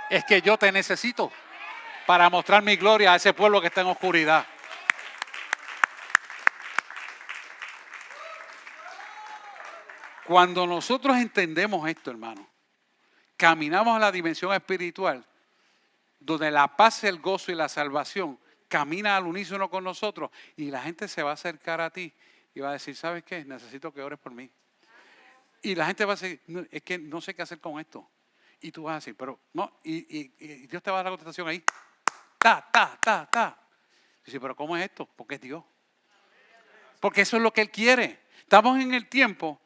Es que yo te necesito para mostrar mi gloria a ese pueblo que está en oscuridad. Cuando nosotros entendemos esto, hermano, caminamos a la dimensión espiritual, donde la paz, el gozo y la salvación camina al unísono con nosotros, y la gente se va a acercar a ti y va a decir, ¿sabes qué? Necesito que ores por mí. Y la gente va a decir, no, es que no sé qué hacer con esto. Y tú vas a decir, pero no, y Dios te va a dar la contestación ahí. Dice, pero ¿cómo es esto? Porque es Dios. Porque eso es lo que Él quiere. Estamos en el tiempo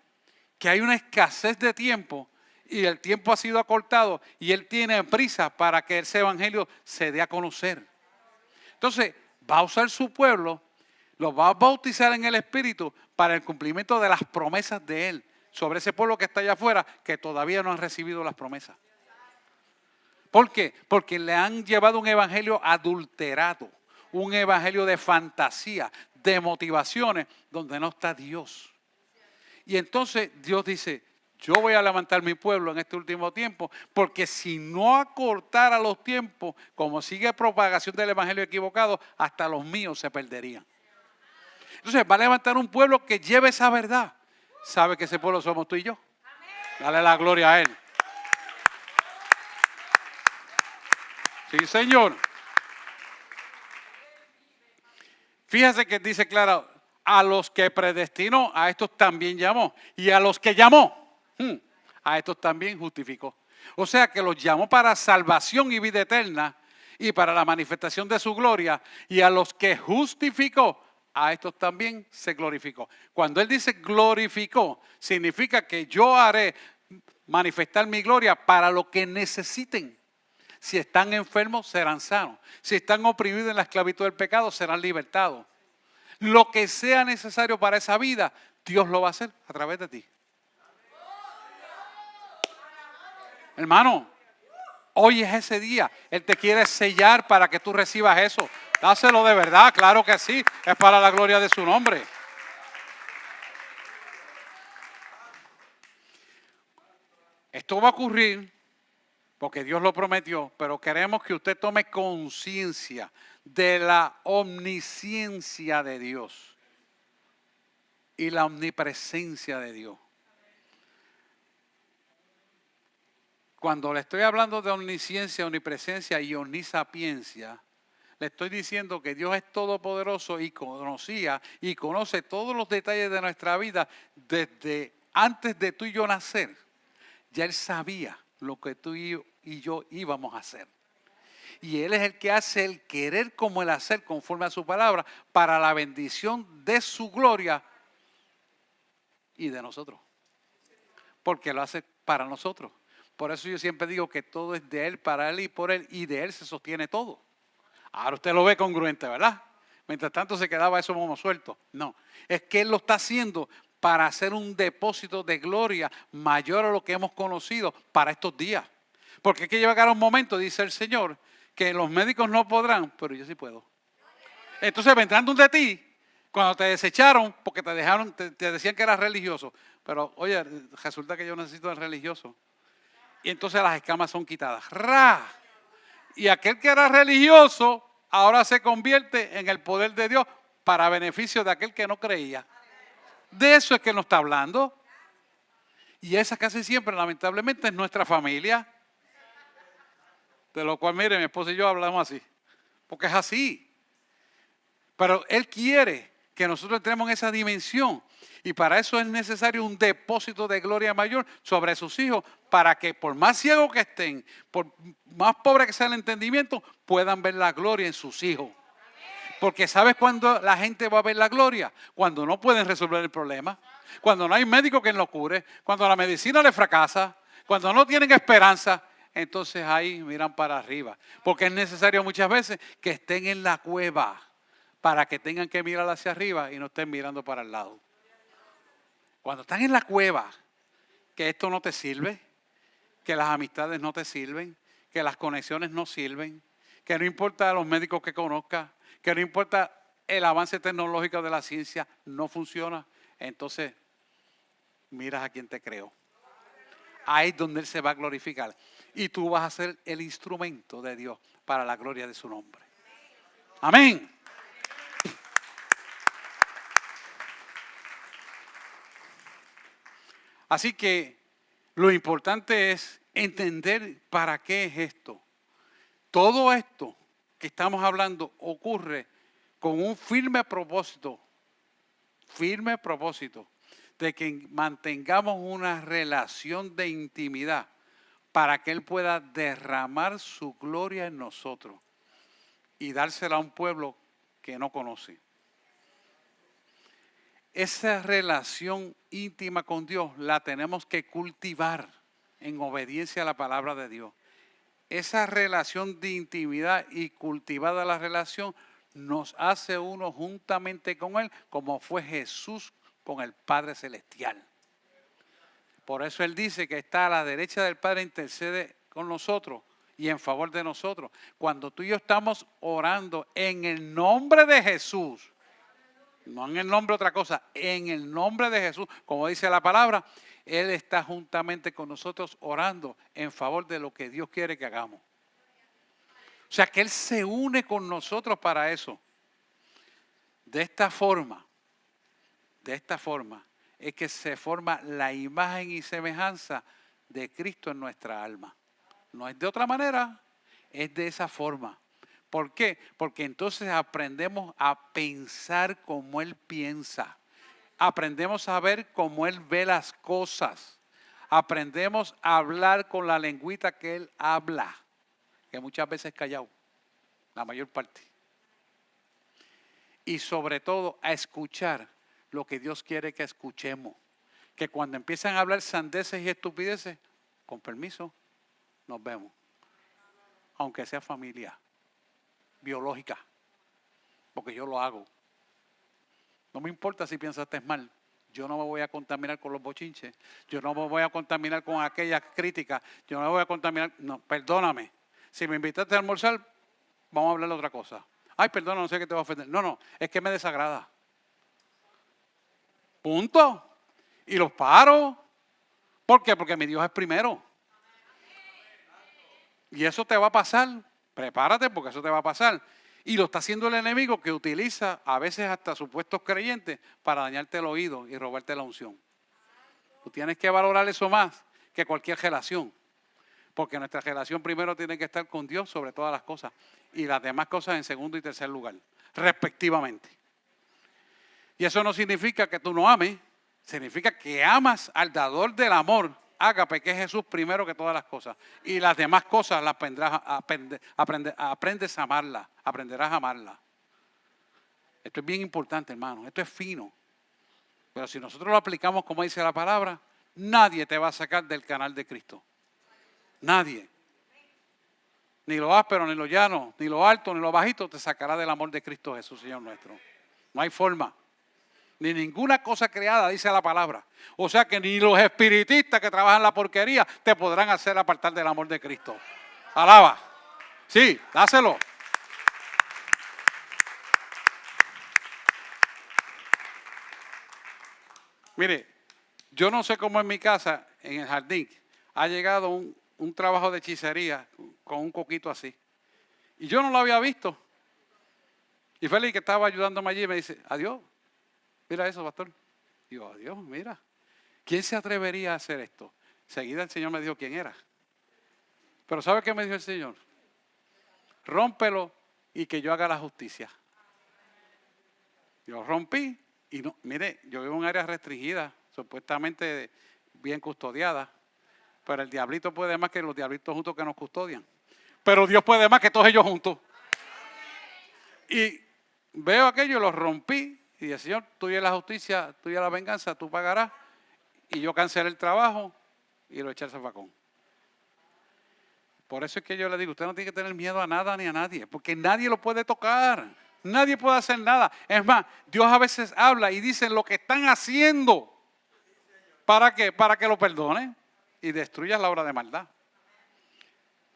que hay una escasez de tiempo y el tiempo ha sido acortado y Él tiene prisa para que ese evangelio se dé a conocer. Entonces, va a usar su pueblo, los va a bautizar en el Espíritu para el cumplimiento de las promesas de Él sobre ese pueblo que está allá afuera que todavía no han recibido las promesas. ¿Por qué? Porque le han llevado un evangelio adulterado, un evangelio de fantasía, de motivaciones, donde no está Dios. Y entonces Dios dice, yo voy a levantar mi pueblo en este último tiempo, porque si no acortara los tiempos, como sigue propagación del evangelio equivocado, hasta los míos se perderían. Entonces va a levantar un pueblo que lleve esa verdad. ¿Sabe que ese pueblo somos tú y yo? Dale la gloria a Él. Sí, Señor. Fíjese que dice claro, a los que predestinó, a estos también llamó. Y a los que llamó, a estos también justificó. O sea que los llamó para salvación y vida eterna y para la manifestación de su gloria. Y a los que justificó, a estos también se glorificó. Cuando Él dice glorificó, significa que yo haré manifestar mi gloria para lo que necesiten. Si están enfermos, serán sanos. Si están oprimidos en la esclavitud del pecado, serán libertados. Lo que sea necesario para esa vida, Dios lo va a hacer a través de ti. Hermano, hoy es ese día. Él te quiere sellar para que tú recibas eso. Dáselo de verdad, claro que sí. Es para la gloria de su nombre. Esto va a ocurrir porque Dios lo prometió, pero queremos que usted tome conciencia de la omnisciencia de Dios y la omnipresencia de Dios. Cuando le estoy hablando de omnisciencia, omnipresencia y omnisapiencia, le estoy diciendo que Dios es todopoderoso y conocía y conoce todos los detalles de nuestra vida desde antes de tú y yo nacer. Ya Él sabía lo que tú y yo íbamos a hacer. Y Él es el que hace el querer como el hacer conforme a su palabra para la bendición de su gloria y de nosotros. Porque lo hace para nosotros. Por eso yo siempre digo que todo es de Él, para Él y por Él, y de Él se sostiene todo. Ahora usted lo ve congruente, ¿verdad? Mientras tanto se quedaba eso como suelto. No, es que Él lo está haciendo para hacer un depósito de gloria mayor a lo que hemos conocido para estos días. Porque hay que llegar a un momento, dice el Señor, que los médicos no podrán, pero yo sí puedo. Entonces vendrán donde ti, cuando te desecharon, porque te dejaron, te decían que eras religioso. Pero oye, resulta que yo necesito el religioso. Y entonces las escamas son quitadas. ¡Ra! Y aquel que era religioso, ahora se convierte en el poder de Dios para beneficio de aquel que no creía. De eso es que nos está hablando. Y esa casi siempre, lamentablemente, es nuestra familia. De lo cual, mire, mi esposa y yo hablamos así. Porque es así. Pero Él quiere que nosotros entremos en esa dimensión. Y para eso es necesario un depósito de gloria mayor sobre sus hijos, para que por más ciegos que estén, por más pobre que sea el entendimiento, puedan ver la gloria en sus hijos. Porque ¿sabes cuándo la gente va a ver la gloria? Cuando no pueden resolver el problema, cuando no hay médico que lo cure, cuando la medicina le fracasa, cuando no tienen esperanza. Entonces ahí miran para arriba. Porque es necesario muchas veces que estén en la cueva para que tengan que mirar hacia arriba y no estén mirando para el lado. Cuando están en la cueva, que esto no te sirve, que las amistades no te sirven, que las conexiones no sirven, que no importa los médicos que conozcas, que no importa el avance tecnológico de la ciencia, no funciona. Entonces, miras a quien te creó. Ahí es donde Él se va a glorificar. Y tú vas a ser el instrumento de Dios para la gloria de su nombre. Amén. Así que lo importante es entender para qué es esto. Todo esto que estamos hablando ocurre con un firme propósito de que mantengamos una relación de intimidad para que Él pueda derramar su gloria en nosotros y dársela a un pueblo que no conoce. Esa relación íntima con Dios la tenemos que cultivar en obediencia a la palabra de Dios. Esa relación de intimidad y cultivada la relación nos hace uno juntamente con Él, como fue Jesús con el Padre Celestial. Por eso Él dice que está a la derecha del Padre, intercede con nosotros y en favor de nosotros. Cuando tú y yo estamos orando en el nombre de Jesús, no en el nombre de otra cosa, en el nombre de Jesús, como dice la palabra, Él está juntamente con nosotros orando en favor de lo que Dios quiere que hagamos. O sea que Él se une con nosotros para eso. De esta forma es que se forma la imagen y semejanza de Cristo en nuestra alma. No es de otra manera, es de esa forma. ¿Por qué? Porque entonces aprendemos a pensar como Él piensa. Aprendemos a ver como Él ve las cosas. Aprendemos a hablar con la lengüita que Él habla, que muchas veces es callado, la mayor parte. Y sobre todo a escuchar lo que Dios quiere que escuchemos. Que cuando empiezan a hablar sandeces y estupideces, con permiso, nos vemos. Aunque sea familia biológica, porque yo lo hago. No me importa si pensaste mal. Yo no me voy a contaminar con los bochinches. Yo no me voy a contaminar con aquellas críticas. Yo no me voy a contaminar. No, perdóname. Si me invitaste a almorzar, vamos a hablar de otra cosa. Ay, perdona, no sé qué te va a ofender. No, es que me desagrada. Punto. Y los paro. ¿Por qué? Porque mi Dios es primero. Y eso te va a pasar. Prepárate porque eso te va a pasar. Y lo está haciendo el enemigo, que utiliza a veces hasta supuestos creyentes para dañarte el oído y robarte la unción. Tú tienes que valorar eso más que cualquier relación. Porque nuestra relación primero tiene que estar con Dios sobre todas las cosas. Y las demás cosas en segundo y tercer lugar, respectivamente. Y eso no significa que tú no ames. Significa que amas al dador del amor, ágape, que es Jesús primero que todas las cosas. Y las demás cosas las aprendes a amarlas, aprenderás a amarlas. Esto es bien importante, hermano. Esto es fino. Pero si nosotros lo aplicamos como dice la palabra, nadie te va a sacar del canal de Cristo. Nadie. Ni lo áspero, ni lo llano, ni lo alto, ni lo bajito te sacará del amor de Cristo Jesús, Señor nuestro. No hay forma. Ni ninguna cosa creada, dice la palabra. O sea que ni los espiritistas que trabajan la porquería te podrán hacer apartar del amor de Cristo. Alaba. Sí, dáselo. Mire, yo no sé cómo en mi casa, en el jardín, ha llegado un trabajo de hechicería con un coquito así. Y yo no lo había visto. Y Félix, que estaba ayudándome allí, me dice, adiós, mira eso, pastor. Digo, adiós, mira. ¿Quién se atrevería a hacer esto? Seguida el Señor me dijo quién era. Pero ¿sabe qué me dijo el Señor? Rómpelo y que yo haga la justicia. Yo rompí y no, mire, yo vivo en un área restringida, supuestamente bien custodiada, pero el diablito puede más que los diablitos juntos que nos custodian. Pero Dios puede más que todos ellos juntos. Y veo aquello, lo rompí y dije, Señor, tuya es la justicia, tuya es la venganza, tú pagarás. Y yo cancelé el trabajo y lo eché al zafacón. Por eso es que yo le digo, usted no tiene que tener miedo a nada ni a nadie, porque nadie lo puede tocar, nadie puede hacer nada. Es más, Dios a veces habla y dice lo que están haciendo. ¿Para qué? Para que lo perdone y destruya la obra de maldad.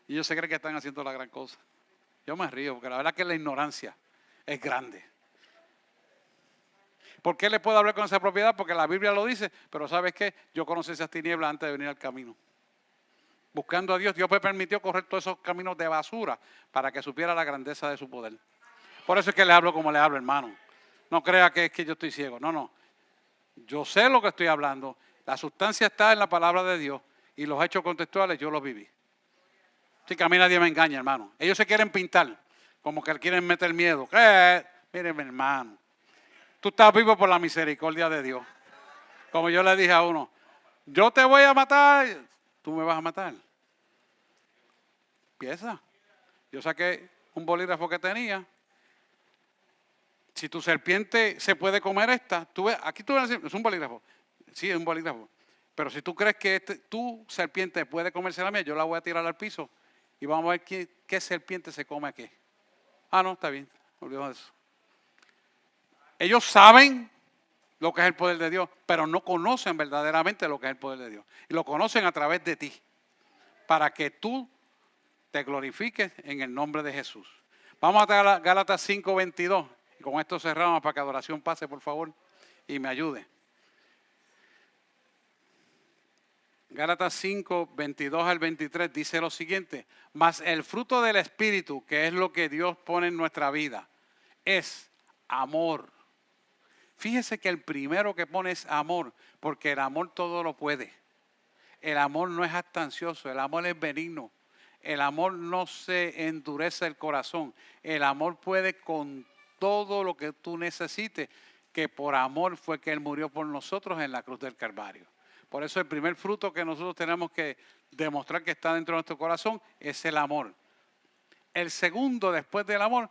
Y ellos se creen que están haciendo la gran cosa. Yo me río, porque la verdad que la ignorancia es grande. ¿Por qué le puedo hablar con esa propiedad? Porque la Biblia lo dice, pero ¿sabes qué? Yo conocí esas tinieblas antes de venir al camino. Buscando a Dios, Dios me permitió correr todos esos caminos de basura para que supiera la grandeza de su poder. Por eso es que le hablo como le hablo, hermano. No crea que es que yo estoy ciego. No, no. Yo sé lo que estoy hablando. La sustancia está en la palabra de Dios y los hechos contextuales yo los viví. Así que a mí nadie me engaña, hermano. Ellos se quieren pintar como que quieren meter miedo. ¿Qué? Miren, hermano. Tú estás vivo por la misericordia de Dios. Como yo le dije a uno, yo te voy a matar, tú me vas a matar. Empieza. Yo saqué un bolígrafo que tenía. Si tu serpiente se puede comer esta, tú ves, aquí tú ves, es un bolígrafo. Sí, es un bolígrafo. Pero si tú crees que tu serpiente puede comerse la mía, yo la voy a tirar al piso y vamos a ver qué serpiente se come aquí. Ah, no, está bien, olvidemos de eso. Ellos saben lo que es el poder de Dios, pero no conocen verdaderamente lo que es el poder de Dios. Y lo conocen a través de ti, para que tú te glorifiques en el nombre de Jesús. Vamos a Gálatas 5:22. Y con esto cerramos para que adoración pase, por favor, y me ayude. Gálatas 5:22 al 23 dice lo siguiente: mas el fruto del Espíritu, que es lo que Dios pone en nuestra vida, es amor. Fíjese que el primero que pone es amor, porque el amor todo lo puede. El amor no es jactancioso, el amor es benigno. El amor no se endurece el corazón. El amor puede con todo lo que tú necesites, que por amor fue que Él murió por nosotros en la cruz del Calvario. Por eso el primer fruto que nosotros tenemos que demostrar que está dentro de nuestro corazón es el amor. El segundo, después del amor,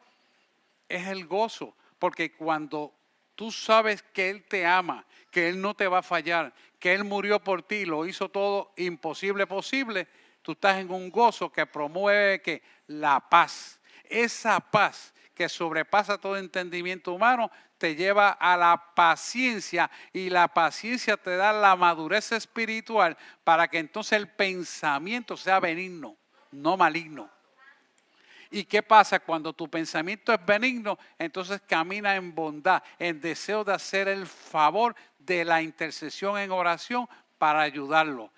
es el gozo, porque cuando tú sabes que Él te ama, que Él no te va a fallar, que Él murió por ti, lo hizo todo imposible posible, tú estás en un gozo que promueve que la paz. Esa paz que sobrepasa todo entendimiento humano te lleva a la paciencia y la paciencia te da la madurez espiritual para que entonces el pensamiento sea benigno, no maligno. ¿Y qué pasa cuando tu pensamiento es benigno? Entonces camina en bondad, en deseo de hacer el favor de la intercesión en oración para ayudarlo.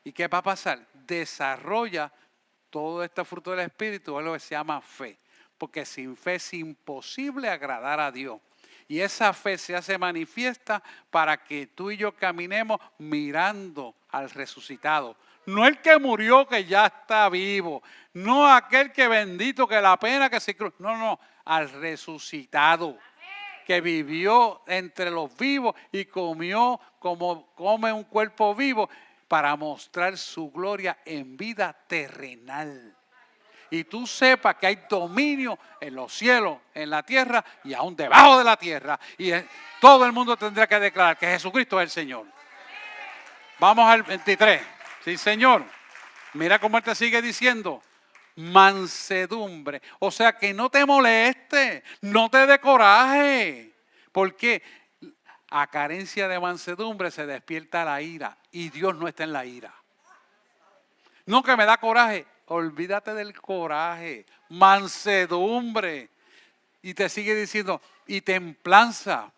¿Y qué va a pasar? Desarrolla todo este fruto del Espíritu, es lo que se llama fe. Porque sin fe es imposible agradar a Dios. Y esa fe se hace manifiesta para que tú y yo caminemos mirando al resucitado. No el que murió, que ya está vivo. No aquel que bendito, que la pena que se cruzó. No, no, al resucitado. Que vivió entre los vivos y comió como come un cuerpo vivo para mostrar su gloria en vida terrenal. Y tú sepas que hay dominio en los cielos, en la tierra y aún debajo de la tierra. Y todo el mundo tendrá que declarar que Jesucristo es el Señor. Vamos al 23. Sí, Señor. Mira cómo Él te sigue diciendo. Mansedumbre. O sea, que no te moleste, no te dé coraje. Porque a carencia de mansedumbre se despierta la ira. Y Dios no está en la ira. No que me da coraje. olvídate del coraje, mansedumbre. Y te sigue diciendo, y templanza.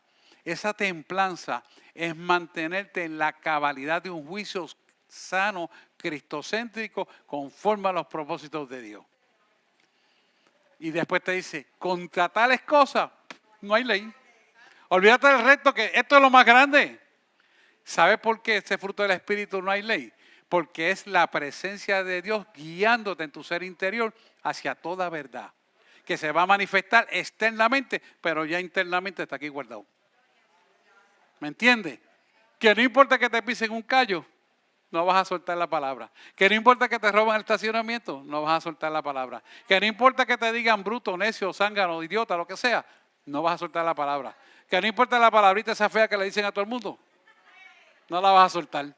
Esa templanza es mantenerte en la cabalidad de un juicio sano, cristocéntrico, conforme a los propósitos de Dios. Y después te dice, contra tales cosas no hay ley. Olvídate del resto, que esto es lo más grande. ¿Sabes por qué ese fruto del Espíritu no hay ley? Porque es la presencia de Dios guiándote en tu ser interior hacia toda verdad, que se va a manifestar externamente, pero ya internamente está aquí guardado. ¿Me entiendes? Que no importa que te pisen un callo, no vas a soltar la palabra. Que no importa que te roben el estacionamiento, no vas a soltar la palabra. Que no importa que te digan bruto, necio, zángano, idiota, lo que sea, no vas a soltar la palabra. Que no importa la palabrita esa fea que le dicen a todo el mundo, no la vas a soltar.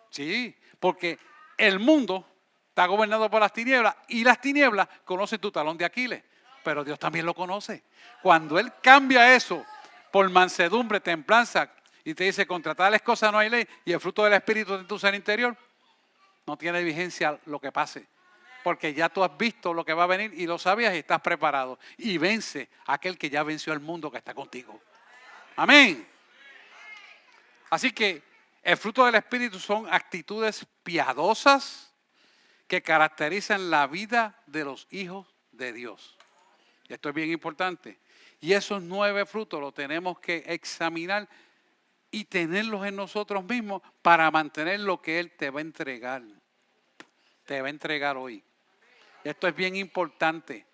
Sí, porque el mundo está gobernado por las tinieblas y las tinieblas conocen tu talón de Aquiles, pero Dios también lo conoce. Cuando Él cambia eso por mansedumbre, templanza y te dice contra tales cosas no hay ley y el fruto del Espíritu de tu ser interior, no tiene vigencia lo que pase, porque ya tú has visto lo que va a venir y lo sabías y estás preparado y vence a aquel que ya venció al mundo que está contigo. Amén. Así que el fruto del Espíritu son actitudes piadosas que caracterizan la vida de los hijos de Dios. Y esto es bien importante. Y esos 9 frutos los tenemos que examinar y tenerlos en nosotros mismos para mantener lo que Él te va a entregar. Te va a entregar hoy. Esto es bien importante.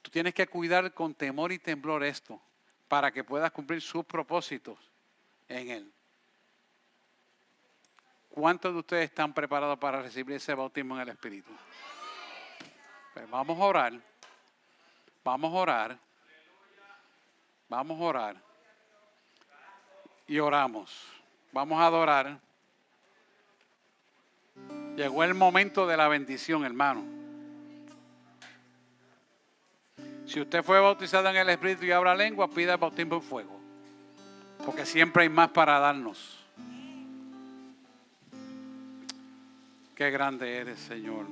Tú tienes que cuidar con temor y temblor esto para que puedas cumplir sus propósitos en Él. ¿Cuántos de ustedes están preparados para recibir ese bautismo en el Espíritu? Pues vamos a orar. Vamos a orar. Vamos a orar. Y oramos. Vamos a adorar. Llegó el momento de la bendición, hermano. Si usted fue bautizado en el Espíritu y habla lengua, pida el bautismo en fuego. Porque siempre hay más para darnos. Qué grande eres, Señor.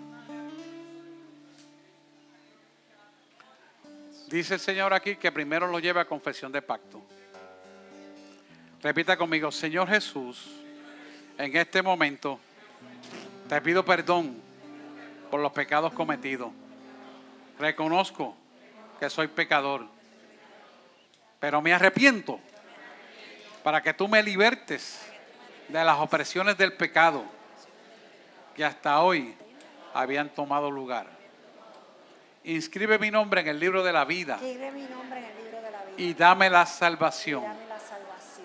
Dice el Señor aquí que primero lo lleva a confesión de pacto. Repita conmigo, Señor Jesús, en este momento te pido perdón por los pecados cometidos. Reconozco que soy pecador, pero me arrepiento para que tú me libertes de las opresiones del pecado que hasta hoy habían tomado lugar. Inscribe mi nombre en el libro de la vida y dame la salvación.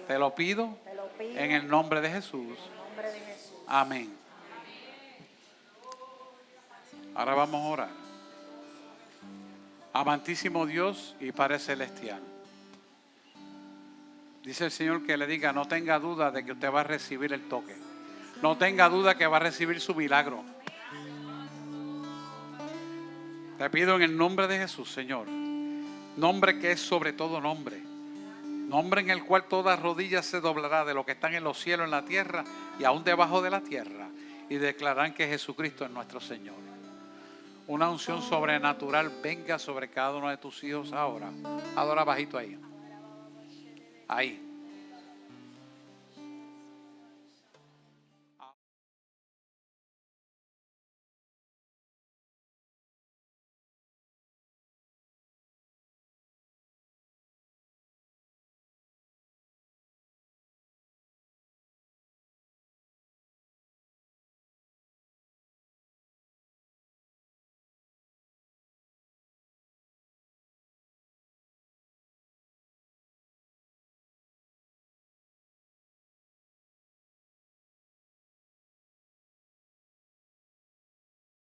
Te lo pido en el nombre de Jesús. Amén. Ahora vamos a orar. Amantísimo Dios y Padre Celestial, dice el Señor que le diga, no tenga duda de que usted va a recibir el toque. No tenga duda que va a recibir su milagro. Te pido en el nombre de Jesús, Señor, nombre que es sobre todo nombre, nombre en el cual toda rodilla se doblará de lo que están en los cielos, en la tierra y aún debajo de la tierra, y declararán que Jesucristo es nuestro Señor. Una unción sobrenatural venga sobre cada uno de tus hijos ahora. Adora bajito ahí. Ahí.